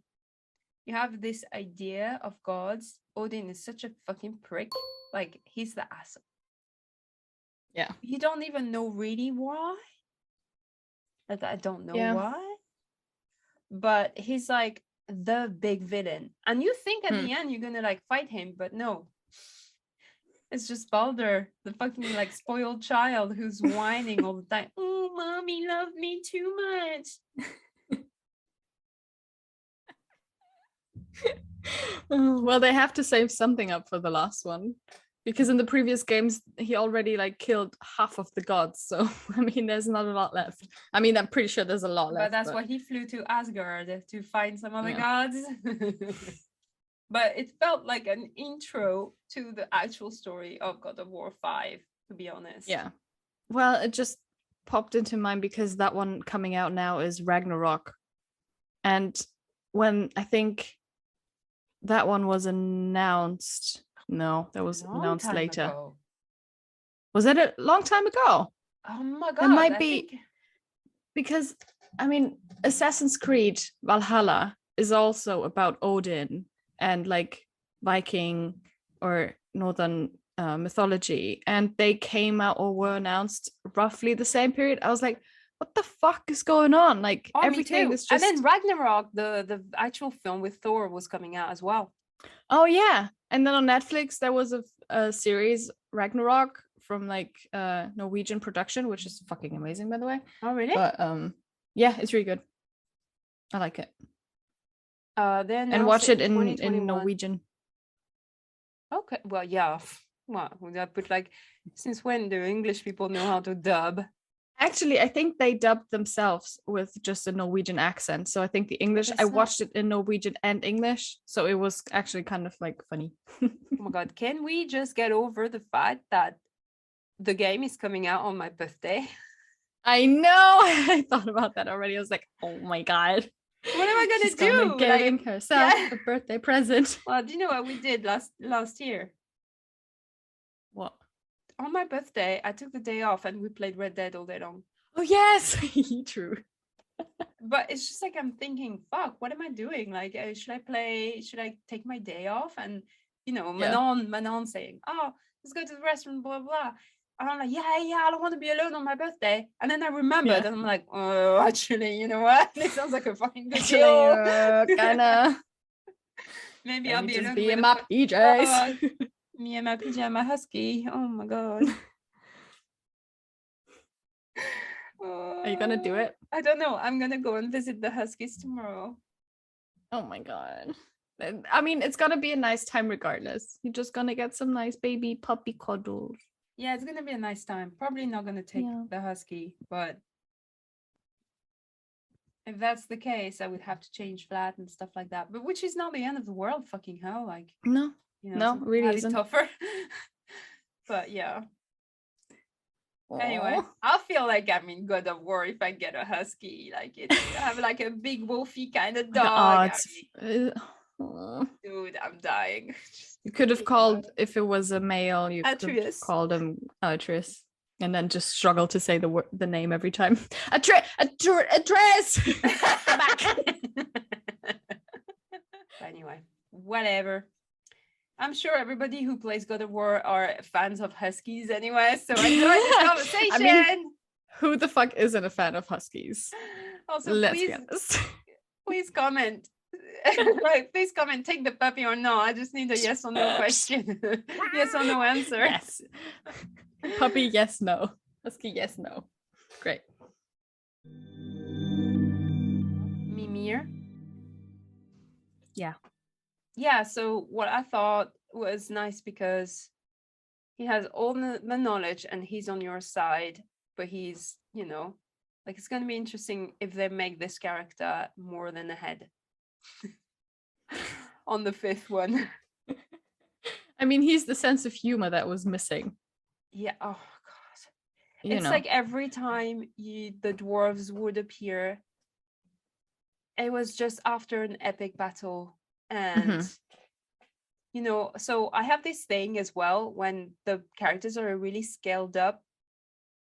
you have this idea of gods. Odin is such a fucking prick. Like, he's the asshole. Yeah. You don't even know really why. I don't know why. But he's like the big villain. And you think at the end you're gonna like fight him, but no. It's just Baldur, the fucking like spoiled child who's whining all the time. Oh, mommy loved me too much. Well, they have to save something up for the last one, because in the previous games he already like killed half of the gods. So I mean, there's not a lot left. I mean, I'm pretty sure there's a lot left. But that's why he flew to Asgard to find some other gods. But it felt like an intro to the actual story of God of War 5, to be honest. Yeah. Well, it just popped into mind because that one coming out now is Ragnarok. And when I think that one was announced, no, that was announced later. Ago. Was it a long time ago? Oh my God. It might be because, I mean, Assassin's Creed Valhalla is also about Odin and like Viking or Northern mythology, and they came out or were announced roughly the same period. I was like, what the fuck is going on? Like everything is just. And then Ragnarok, the actual film with Thor, was coming out as well. Oh yeah, and then on Netflix there was a series Ragnarok from like Norwegian production, which is fucking amazing, by the way. Oh really? But yeah, it's really good. I like it. Then watch it in Norwegian. Okay, well, yeah. Well, I put like, since when do English people know how to dub? Actually, I think they dubbed themselves with just a Norwegian accent. So I think the English, I watched it in Norwegian and English. So it was actually kind of like funny. Oh my God, can we just get over the fact that the game is coming out on my birthday? I know. I thought about that already. I was like, oh my God. What am I gonna do? Giving herself a birthday present. Well, do you know what we did last year? What? On my birthday, I took the day off and we played Red Dead all day long. Oh yes, true. But it's just like I'm thinking, fuck, what am I doing? Like, should I take my day off? And you know, Manon saying, oh, let's go to the restaurant, blah blah. And I'm like, yeah, I don't want to be alone on my birthday. And then I remembered, and I'm like, oh, actually, you know what? It sounds like a fucking good deal. Kinda. Maybe I'll be just alone. Be in my PJs. Me and my pajama husky. Oh my God. Are you gonna do it? I don't know. I'm gonna go and visit the huskies tomorrow. Oh my God. I mean, it's gonna be a nice time regardless. You're just gonna get some nice baby puppy cuddles. Yeah, it's gonna be a nice time. Probably not gonna take the husky, but if that's the case, I would have to change flat and stuff like that. But which is not the end of the world, fucking hell. Like, no, you know, no, really isn't. Tougher. But yeah. Anyway, I'll feel like I'm in God of War if I get a husky. Like I have like a big wolfy kind of dog. Dude, I'm dying. You could have called, if it was a male, you Atreus. could have called him Atreus, and then just struggle to say the name every time. Atreus. Come back. Anyway, whatever. I'm sure everybody who plays God of War are fans of huskies anyway, so enjoy this conversation. I mean, who the fuck isn't a fan of huskies? Also, let's be honest. Please comment. Right, please comment, take the puppy or no. I just need a yes or no question. Yes or no answer. Yes. Puppy, yes, no. Husky, yes, no. Great. Mimir? Yeah. Yeah, so what I thought was nice because he has all the knowledge and he's on your side, but he's, you know, like it's going to be interesting if they make this character more than a head on the 5th one. I mean, he's the sense of humor that was missing. Yeah, oh God. It's like every time the dwarves would appear, it was just after an epic battle. And you know, so I have this thing as well when the characters are really scaled up,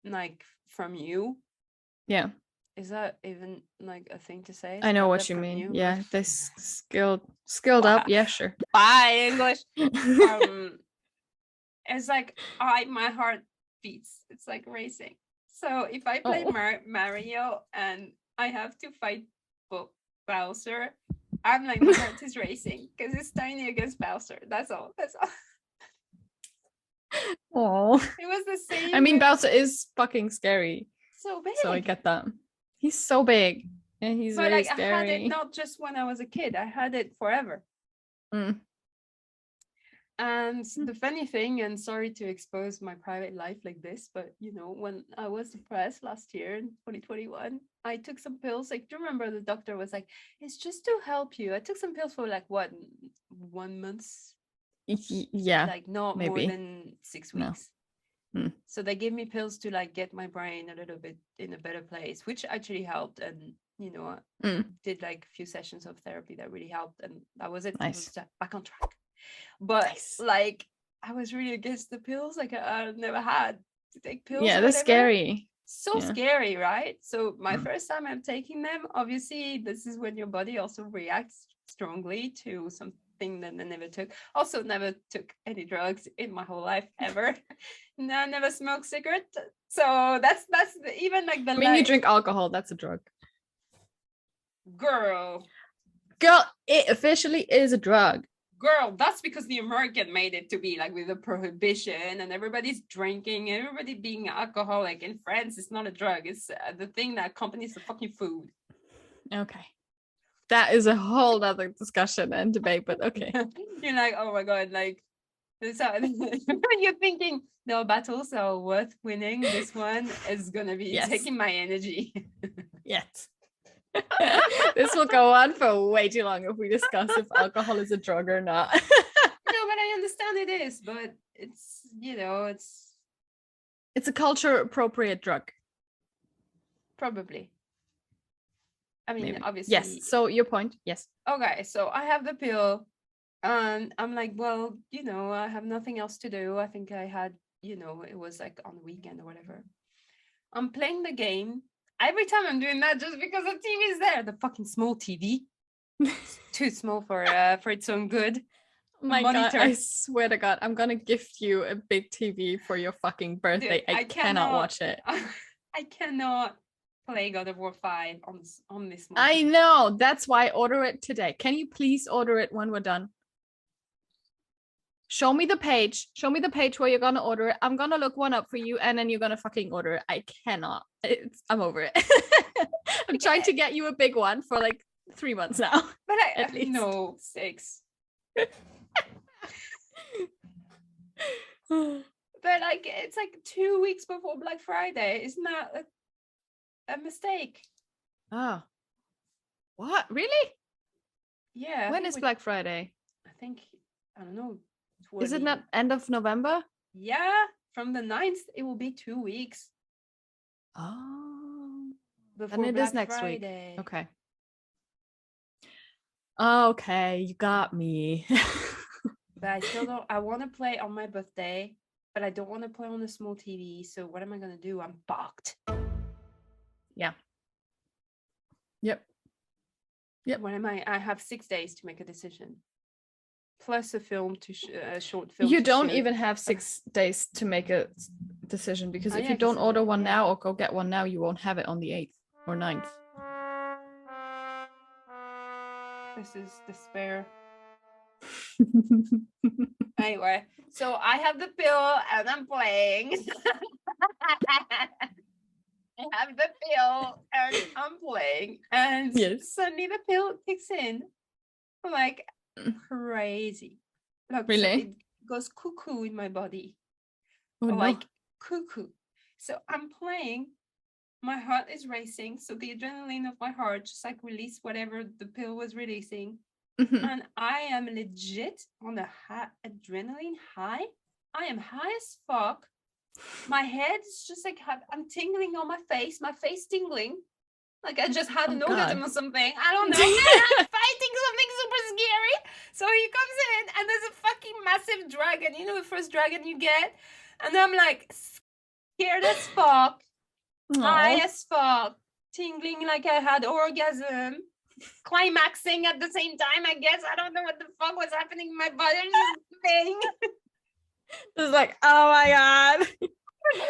like from you. Yeah. Is that even like a thing to say? I know what you mean. Yeah, they skilled up. Yeah, sure. Bye, English. It's like my heart beats. It's like racing. So if I play Mario and I have to fight Bowser, I'm like, my heart is racing because it's tiny against Baldur. That's all. Oh, It was the same. I mean, Baldur is fucking scary. So big. So I get that. He's so big. And he's but very like scary. I had it not just when I was a kid, I had it forever. And the funny thing, and sorry to expose my private life like this, but you know, when I was depressed last year in 2021, I took some pills. Like, do you remember the doctor was like, it's just to help you. I took some pills for like what, 1 month? Yeah. Like not maybe. more than 6 weeks. No. So they gave me pills to like get my brain a little bit in a better place, which actually helped. And you know, I did like a few sessions of therapy that really helped, and that was it. Nice. I was back on track. But like I was really against the pills. Like I never had to take pills. Yeah, they're scary. So scary, right? So my first time I'm taking them, obviously this is when your body also reacts strongly to something that I never took. Also never took any drugs in my whole life ever. No, I never smoked cigarette. So that's even like the. I mean, you drink alcohol. That's a drug. Girl, it officially is a drug. Girl, that's because the American made it to be like with a prohibition and everybody's drinking, everybody being alcoholic. In France, it's not a drug. It's the thing that accompanies the fucking food. Okay. That is a whole other discussion and debate, but okay. You're like, oh my God, like, this you're thinking, no, battles are worth winning. This one is going to be taking my energy. Yes. This will go on for way too long if we discuss if alcohol is a drug or not. No, but I understand it is, but it's, you know, it's a culture appropriate drug. Probably. I mean, maybe. Obviously. Yes. So your point. Yes. Okay. So I have the pill and I'm like, well, you know, I have nothing else to do. I think I had, you know, it was like on the weekend or whatever. I'm playing the game. Every time I'm doing that just because the TV is there. The fucking small TV. It's too small for its own good. My monitor. God, I swear to God, I'm gonna gift you a big TV for your fucking birthday. Dude, I cannot watch it. I cannot play God of War 5 on this one. I know. That's why I order it today. Can you please order it when we're done? Show me the page. Show me the page where you're gonna order it. I'm gonna look one up for you, and then you're gonna fucking order it. I cannot. I'm over it. I'm trying to get you a big one for like 3 months now. But at least. No, 6. But like it's like 2 weeks before Black Friday. Isn't that a mistake? Oh. What? Really? Yeah. When is Black Friday? I think, I don't know. Is it not end of November? Yeah. From the 9th, it will be 2 weeks. Oh. Before and it Black is next Friday. Week. Okay. Okay, you got me. But I still don't. I want to play on my birthday, but I don't want to play on a small TV. So what am I gonna do? I'm fucked. Yeah. Yep. What am I? I have 6 days to make a decision, plus a film to a short film. You don't even have 6 days to make a decision because if you don't order one now or go get one now, you won't have it on the 8th or 9th. This is despair. Anyway, so I have the pill and I'm playing. I have the pill and I'm playing, and suddenly the pill kicks in like crazy. Like, really? So it goes cuckoo in my body. Oh, like cuckoo. So I'm playing. My heart is racing. So the adrenaline of my heart just like released whatever the pill was releasing. Mm-hmm. And I am legit on a adrenaline high. I am high as fuck. My head is just like, I'm tingling on my face tingling. Like I just had an orgasm or something. I don't know. I'm fighting something super scary. So he comes in and there's a fucking massive dragon. You know the first dragon you get? And I'm like scared as fuck. High as fuck. Tingling like I had orgasm. Climaxing at the same time, I guess. I don't know what the fuck was happening in my body. It's like, oh my God.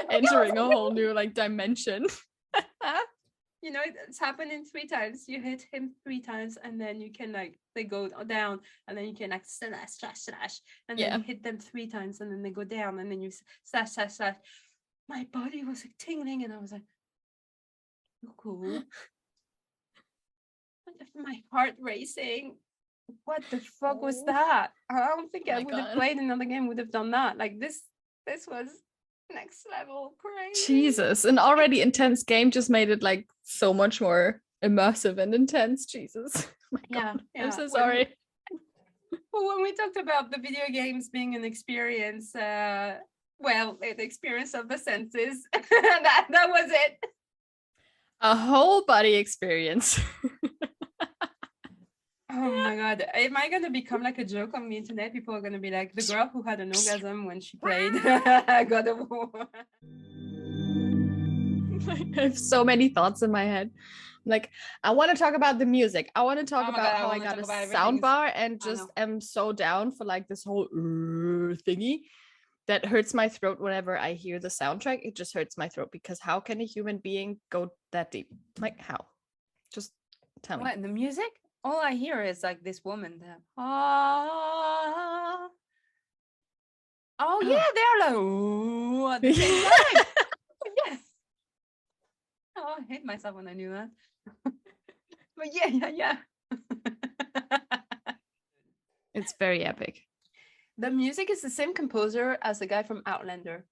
Entering a whole new like dimension. you know, it's happening 3 times. You hit him 3 times, and then you can like they go down, and then you can like slash, and then you hit them 3 times, and then they go down, and then you slash. My body was like tingling, and I was like, "You're cool." My heart racing. What the fuck was that? I don't think I would have played another game would have done that. Like this was next level crazy. Jesus, an already intense game just made it like so much more immersive and intense. Jesus. Oh my God. I'm so sorry. Well, when we talked about the video games being an experience, the experience of the senses, that was it. A whole body experience. Oh my God. Am I going to become like a joke on the internet? People are going to be like, the girl who had an orgasm when she played God of War. I have so many thoughts in my head. Like, I want to talk about the music. I want to talk about how I got a soundbar and just am so down for like this whole thingy that hurts my throat whenever I hear the soundtrack. It just hurts my throat because how can a human being go that deep? Like, how? Just tell me. What, the music? All I hear is like this woman there. Oh yeah, they're like, ooh, at the same time. Yes. Oh, I hate myself when I knew that. But yeah. It's very epic. The music is the same composer as the guy from Outlander.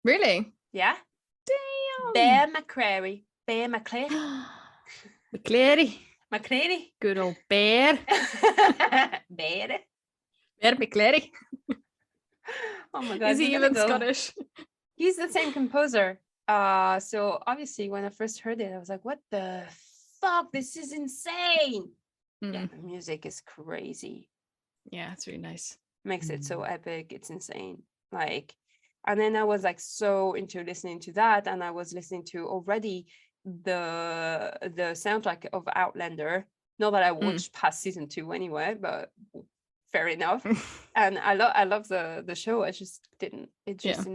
Really? Yeah. Damn. Bear McCreary. McCreary. Good old Bear. Bear McCreary. Oh my God. Is he even Scottish? He's the same composer. So obviously when I first heard it, I was like, what the fuck? This is insane. Yeah, the music is crazy. Yeah, it's really nice. Makes it so epic. It's insane. Like, and then I was like so into listening to that, and I was listening to already the soundtrack of Outlander. Not that I watched past season 2 anyway, but fair enough. And I love the show. It just didn't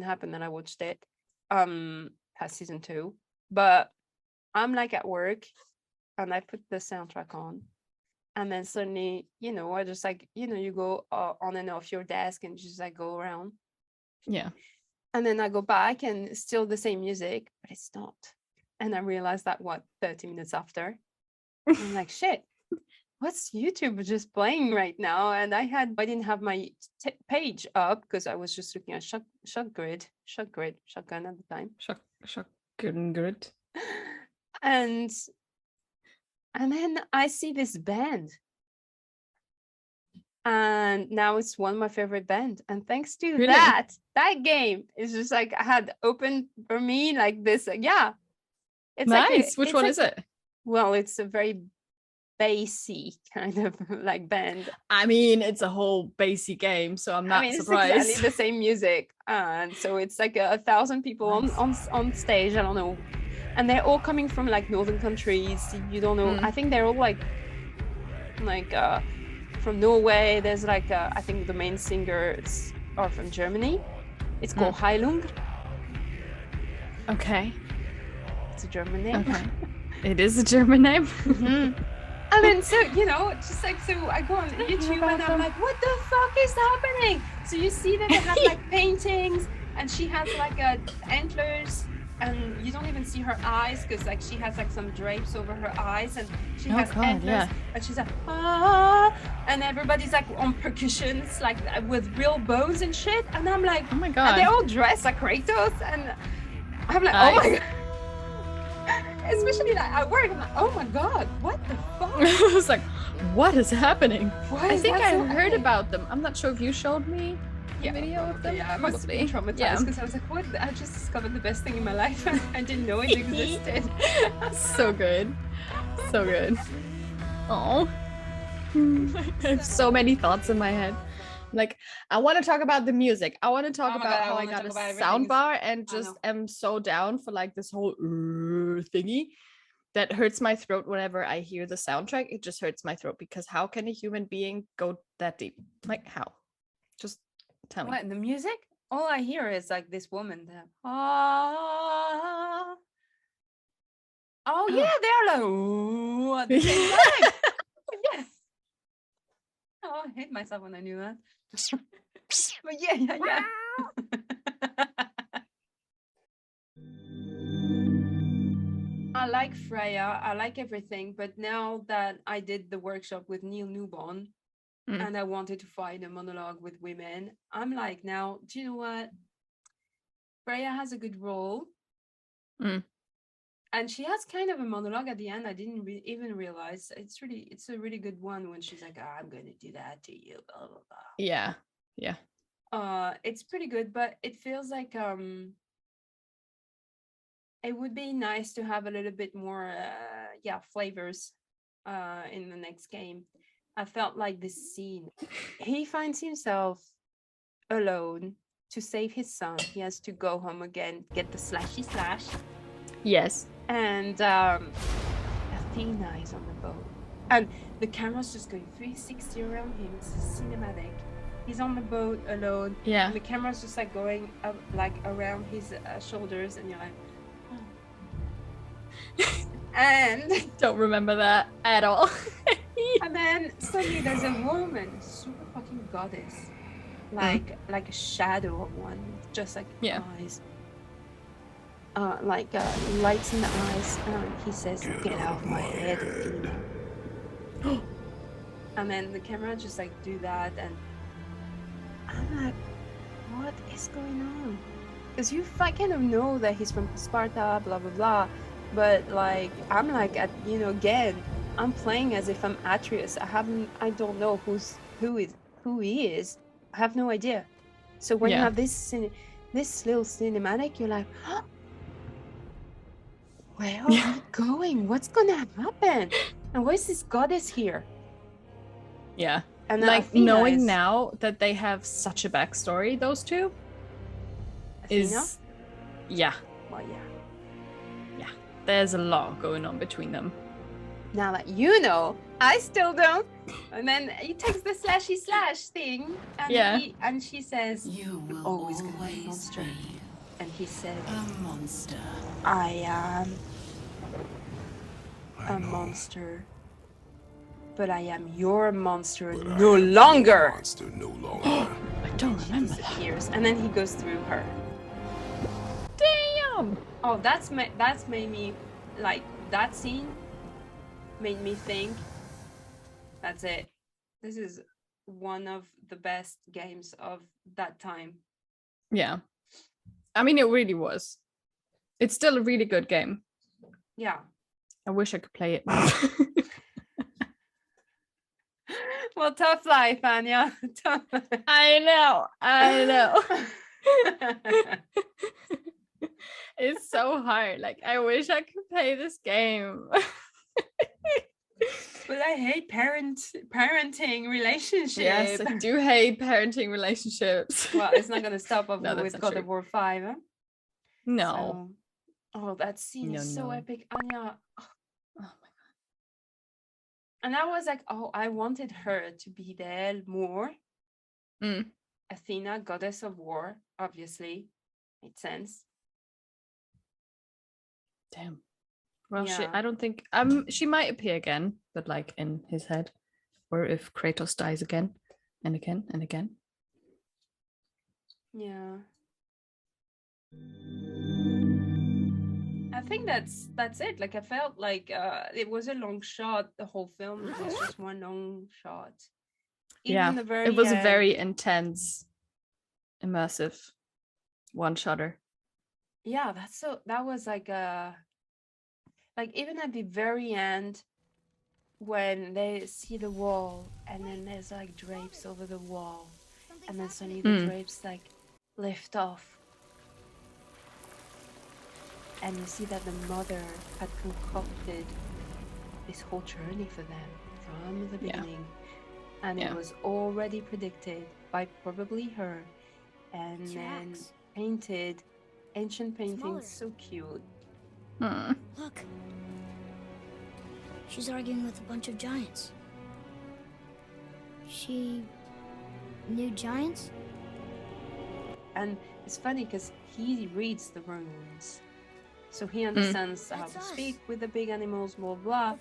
happen that I watched it past season 2. But I'm like at work and I put the soundtrack on, and then suddenly, you know, I just like, you know, you go on and off your desk and just like go around. Yeah. And then I go back and it's still the same music, but it's not. And I realized that 30 minutes after, I'm like, shit, what's YouTube just playing right now? And I didn't have my page up because I was just looking at shotgun at the time. Shotgun grid. And then I see this band. And now it's one of my favorite bands. And thanks to that game is just like I had opened for me like this. It's nice. Which one is it? Well, it's a very bassy kind of like band. I mean, it's a whole bassy game, so I'm not surprised. It's exactly the same music. And so it's like 1,000 people on stage. I don't know. And they're all coming from like northern countries. You don't know. I think they're all like from Norway. There's like I think the main singers are from Germany. It's called Heilung. Okay. It's a German name. Okay. It is a German name. And then so, you know, just like, so I go on YouTube and I'm like, what the fuck is happening? So you see that they have like paintings, and she has like antlers, and you don't even see her eyes because like she has like some drapes over her eyes, and she has antlers, and she's like, and everybody's like on percussions, like with real bows and shit. And I'm like, oh my God. And they're all dressed like Kratos, and I'm like, oh my God. Especially like at work, I'm like, oh my God, what the fuck? I was like, what is happening? I think I heard about them. I'm not sure if you showed me a video of them. Yeah, I must have been traumatized because I was like, what? I just discovered the best thing in my life. I didn't know it existed. So good. So good. Oh. I have so many thoughts in my head. Like, I want to talk about the music. I want to talk about how I got a soundbar and just am so down for like this whole thingy that hurts my throat whenever I hear the soundtrack. It just hurts my throat because how can a human being go that deep? Like, how? Just tell me. What, the music? All I hear is like this woman there. yeah, they're like, ooh, at the same time. Yes. Oh, I hate myself when I knew that. But yeah. I like Freya, I like everything, but now that I did the workshop with Neil Newborn and I wanted to find a monologue with women, I'm like, now, do you know what? Freya has a good role. And she has kind of a monologue at the end. I didn't even realize. It's a really good one when she's like, oh, I'm going to do that to you, blah, blah, blah. Yeah. It's pretty good, but it feels like it would be nice to have a little bit more flavors in the next game. I felt like this scene, he finds himself alone to save his son. He has to go home again, get the slashy slash. Yes. And Athena is on the boat, and the camera's just going 360 around him. It's cinematic. He's on the boat alone. Yeah. And the camera's just like going up, like around his shoulders, and you're like, oh. And don't remember that at all. And then suddenly there's a woman, super fucking goddess, like a shadow of one, just like eyes. Lights in the eyes, and he says, "Get out of my head." And then the camera just like do that, and I'm like, what is going on? Because you kind of know that he's from Sparta, blah blah blah, but like I'm like, again, I'm playing as if I'm Atreus. I don't know who he is. I have no idea. So when you have this little cinematic, you're like, huh? Where are we going? What's gonna happen? And where's this goddess here? Yeah. And like Athena knowing now that they have such a backstory, those two. Athena? Yeah. Well, yeah. Yeah. There's a lot going on between them. Now that you know, I still don't. And then he takes the slashy slash thing, and and she says, "You're always gonna be a monster." And he said, "A monster. I am a monster, but I am your monster no longer." Monster no longer. I don't remember that. And then he goes through her. Damn. Oh, that's made me like that scene. Made me think. That's it. This is one of the best games of that time. Yeah. I mean, it really was. It's still a really good game. Yeah. I wish I could play it. Well, tough life, Anya. Tough life. I know. It's so hard. Like, I wish I could play this game. But I hate parenting relationships. Yes, I do hate parenting relationships. Well, it's not going to stop with God of War 5, huh? No. So, that scene is so epic. Anya. Oh my God. And I was like, I wanted her to be there more. Athena, goddess of war, obviously. Made sense. Damn. Well, I don't think she might appear again, but like in his head, or if Kratos dies again and again and again. Yeah. I think that's it. Like I felt like it was a long shot. The whole film was just one long shot. Even it was a very intense, immersive one-shotter. Yeah, that was like even at the very end, when they see the wall and then there's like drapes over the wall, and then suddenly the drapes like lift off, and you see that the mother had concocted this whole journey for them from the beginning, and it was already predicted by probably her, and then painted ancient paintings, so cute. Look. She's arguing with a bunch of giants. She knew giants? And it's funny because he reads the runes. So he understands how to speak with the big animals, blah blah.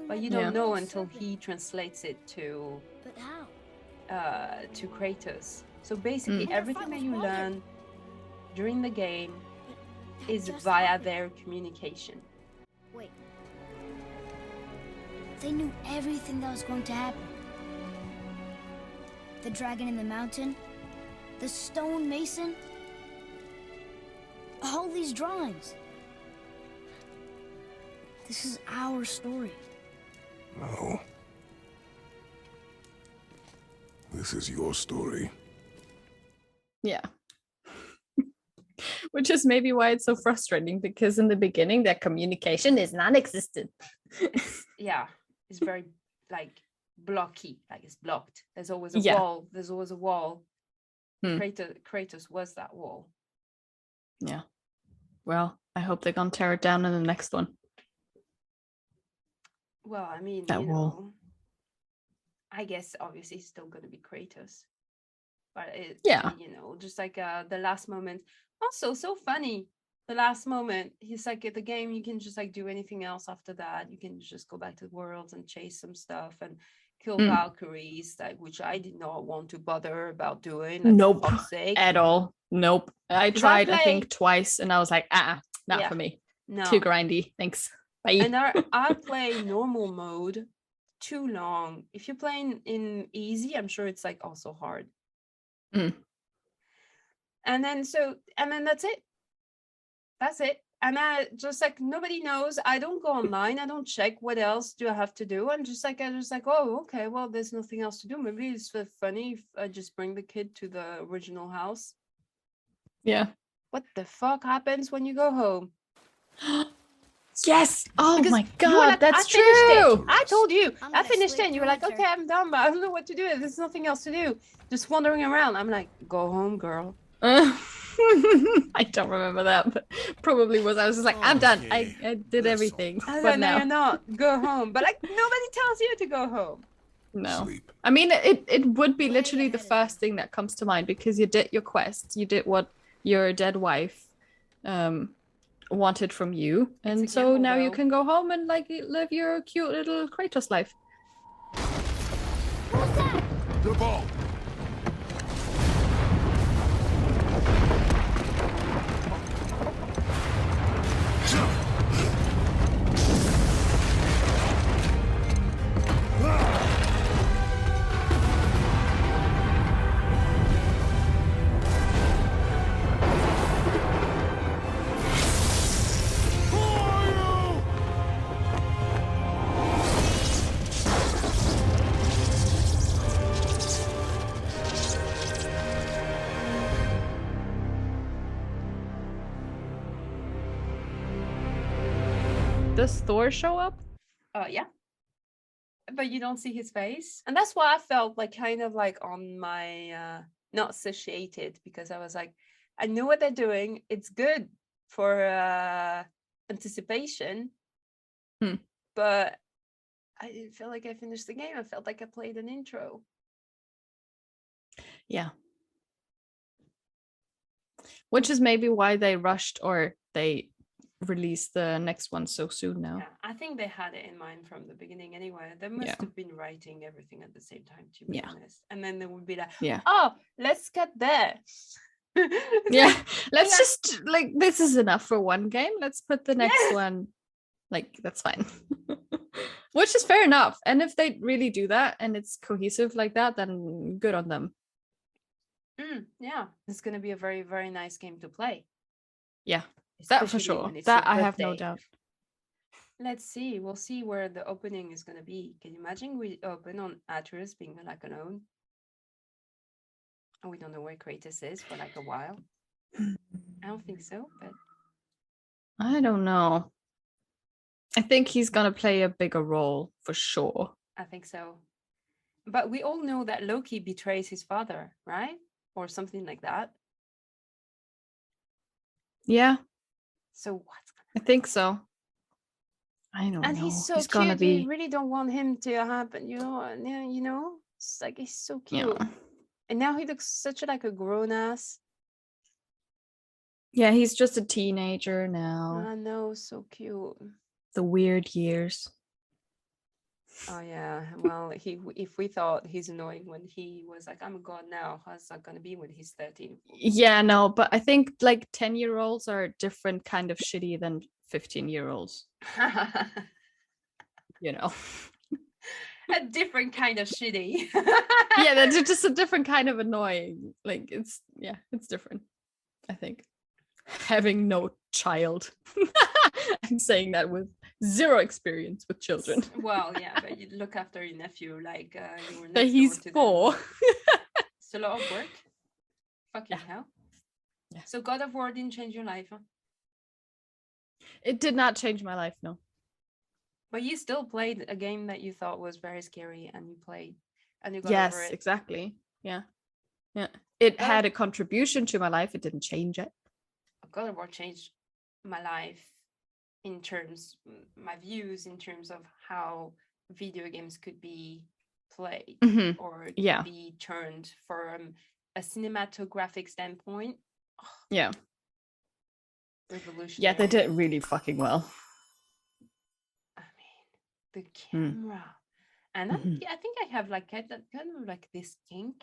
But you don't know until he translates it to Kratos. So basically, everything that you learn during the game is via their communication. Wait. They knew everything that was going to happen. The dragon in the mountain, the stone mason, all these drawings. This is our story. No. This is your story. Yeah. Which is maybe why it's so frustrating, because in the beginning their communication is non-existent. It's very like blocky, like it's blocked. There's always a wall. Kratos was that wall. Yeah. Well, I hope they're gonna tear it down in the next one. Well, I mean, that wall. I guess obviously it's still gonna be Kratos. But just like the last moment. Also, so funny. The last moment, he's like, at the game, you can just like do anything else after that. You can just go back to the worlds and chase some stuff and kill Valkyries, like, which I did not want to bother about doing. Nope, at all. Nope. I tried, I think, twice, and I was like, not for me. No. Too grindy. Thanks. Bye. And I play normal mode too long. If you're playing in easy, I'm sure it's like also hard. And then that's it. That's it. And I just like, nobody knows. I don't go online. I don't check what else do I have to do. I'm just like, oh, okay, well, there's nothing else to do. Maybe it's funny if I just bring the kid to the original house. Yeah. What the fuck happens when you go home? Yes. Oh my God, like, that's true. I told you. I finished it. And you were like, okay, I'm done, but I don't know what to do. There's nothing else to do. Just wandering around. I'm like, go home, girl. I don't remember that, but probably was. I was just like, I'm done. I did everything. But no, you're not. Go home. But like, nobody tells you to go home. No. Sleep. I mean, it would be literally the first thing that comes to mind, because you did your quest. You did what your dead wife wanted from you, and so now you can go home and like live your cute little Kratos life. What's that? The ball. Does Thor show up? Yeah. But you don't see his face. And that's why I felt like kind of like on my not satiated, because I was like, I know what they're doing. It's good for anticipation. But I didn't feel like I finished the game. I felt like I played an intro. Yeah. Which is maybe why they rushed, or they release the next one so soon now. Yeah, I think they had it in mind from the beginning anyway. They must have been writing everything at the same time, to be honest. And then they would be like, oh, let's cut there. Let's just like, this is enough for one game. Let's put the next one. Like, that's fine. Which is fair enough. And if they really do that and it's cohesive like that, then good on them. Yeah, it's going to be a very, very nice game to play. Yeah. That for sure. That I have no doubt. Let's see. We'll see where the opening is going to be. Can you imagine we open on Atreus being like alone? And we don't know where Kratos is for like a while. I don't think so, but I don't know. I think he's going to play a bigger role for sure. I think so. But we all know that Loki betrays his father, right? Or something like that. Yeah. So what's I think so. I don't know. And he's so cute. Gonna be... You really don't want him to happen, you know? It's like, he's so cute. Yeah. And now he looks such like a grown ass. Yeah, he's just a teenager now. I know, so cute. The weird years. Oh yeah, well, if we thought he's annoying when he was like, I'm a god now, how's that gonna be when he's 13? Yeah, no, but I think like 10-year-olds are a different kind of shitty than 15-year-olds. You know. A different kind of shitty. Yeah, that's just a different kind of annoying. Like it's different, I think. Having no child. I'm saying that with zero experience with children. Well, yeah, but you look after your nephew like you were next But he's 4. It's a lot of work. Fucking hell. Yeah. So God of War didn't change your life, huh? It did not change my life, no. But you still played a game that you thought was very scary, and you played, and you got over it. Yes, exactly. Yeah. It had a contribution to my life. It didn't change it. God of War changed my life in terms, my views in terms of how video games could be played or could be turned from a cinematographic standpoint. Yeah. Revolutionary. Yeah, they did really fucking well. I mean, the camera. And I think I have like kind of like this kink.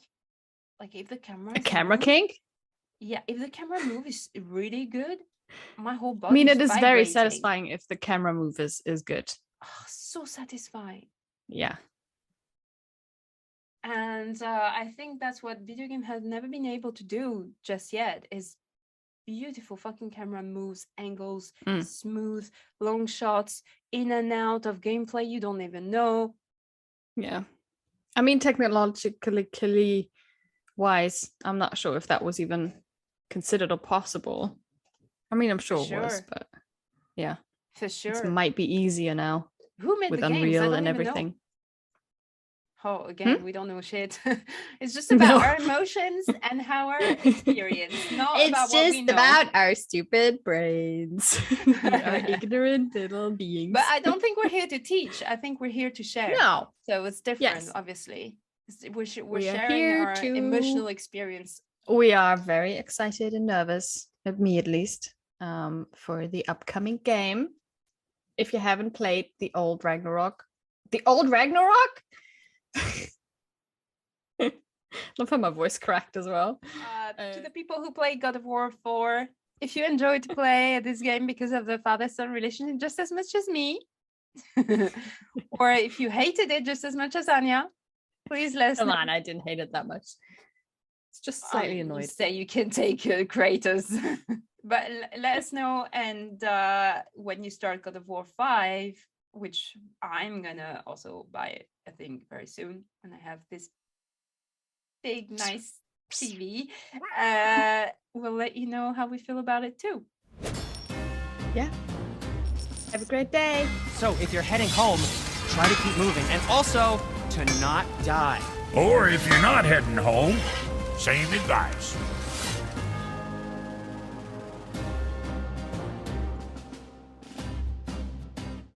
Like if the camera a camera kink? Yeah, if the camera move is really good, my whole body. I mean, it is vibrating. very satisfying if the camera move is good. Oh, so satisfying. Yeah. And I think that's what video game has never been able to do just yet, is beautiful fucking camera moves, angles, smooth, long shots, in and out of gameplay you don't even know. Yeah. I mean, technologically wise, I'm not sure if that was even considered or possible. I mean, I'm sure it was, but yeah. For sure. It might be easier now. Who made with the games? Unreal and everything. Oh, again, we don't know shit. It's just about our emotions and how our experience. Not it's about just what we know. about our stupid brains. We are ignorant little beings. But I don't think we're here to teach. I think we're here to share. No. So it's different, obviously. We're sharing our emotional experience. We are very excited and nervous, me at least, for the upcoming game. If you haven't played the old Ragnarok. Love how my voice cracked as well. To the people who play God of War 4, if you enjoyed to play this game because of the father-son relationship just as much as me, or if you hated it just as much as Anya, please let us know. Come on, I didn't hate it that much. It's just slightly annoyed. You say you can take Kratos. But let us know, and when you start God of War 5, which I'm gonna also buy it, I think, very soon, and I have this big, nice TV, we'll let you know how we feel about it too. Yeah. Have a great day. So if you're heading home, try to keep moving, and also to not die. Or if you're not heading home, same advice.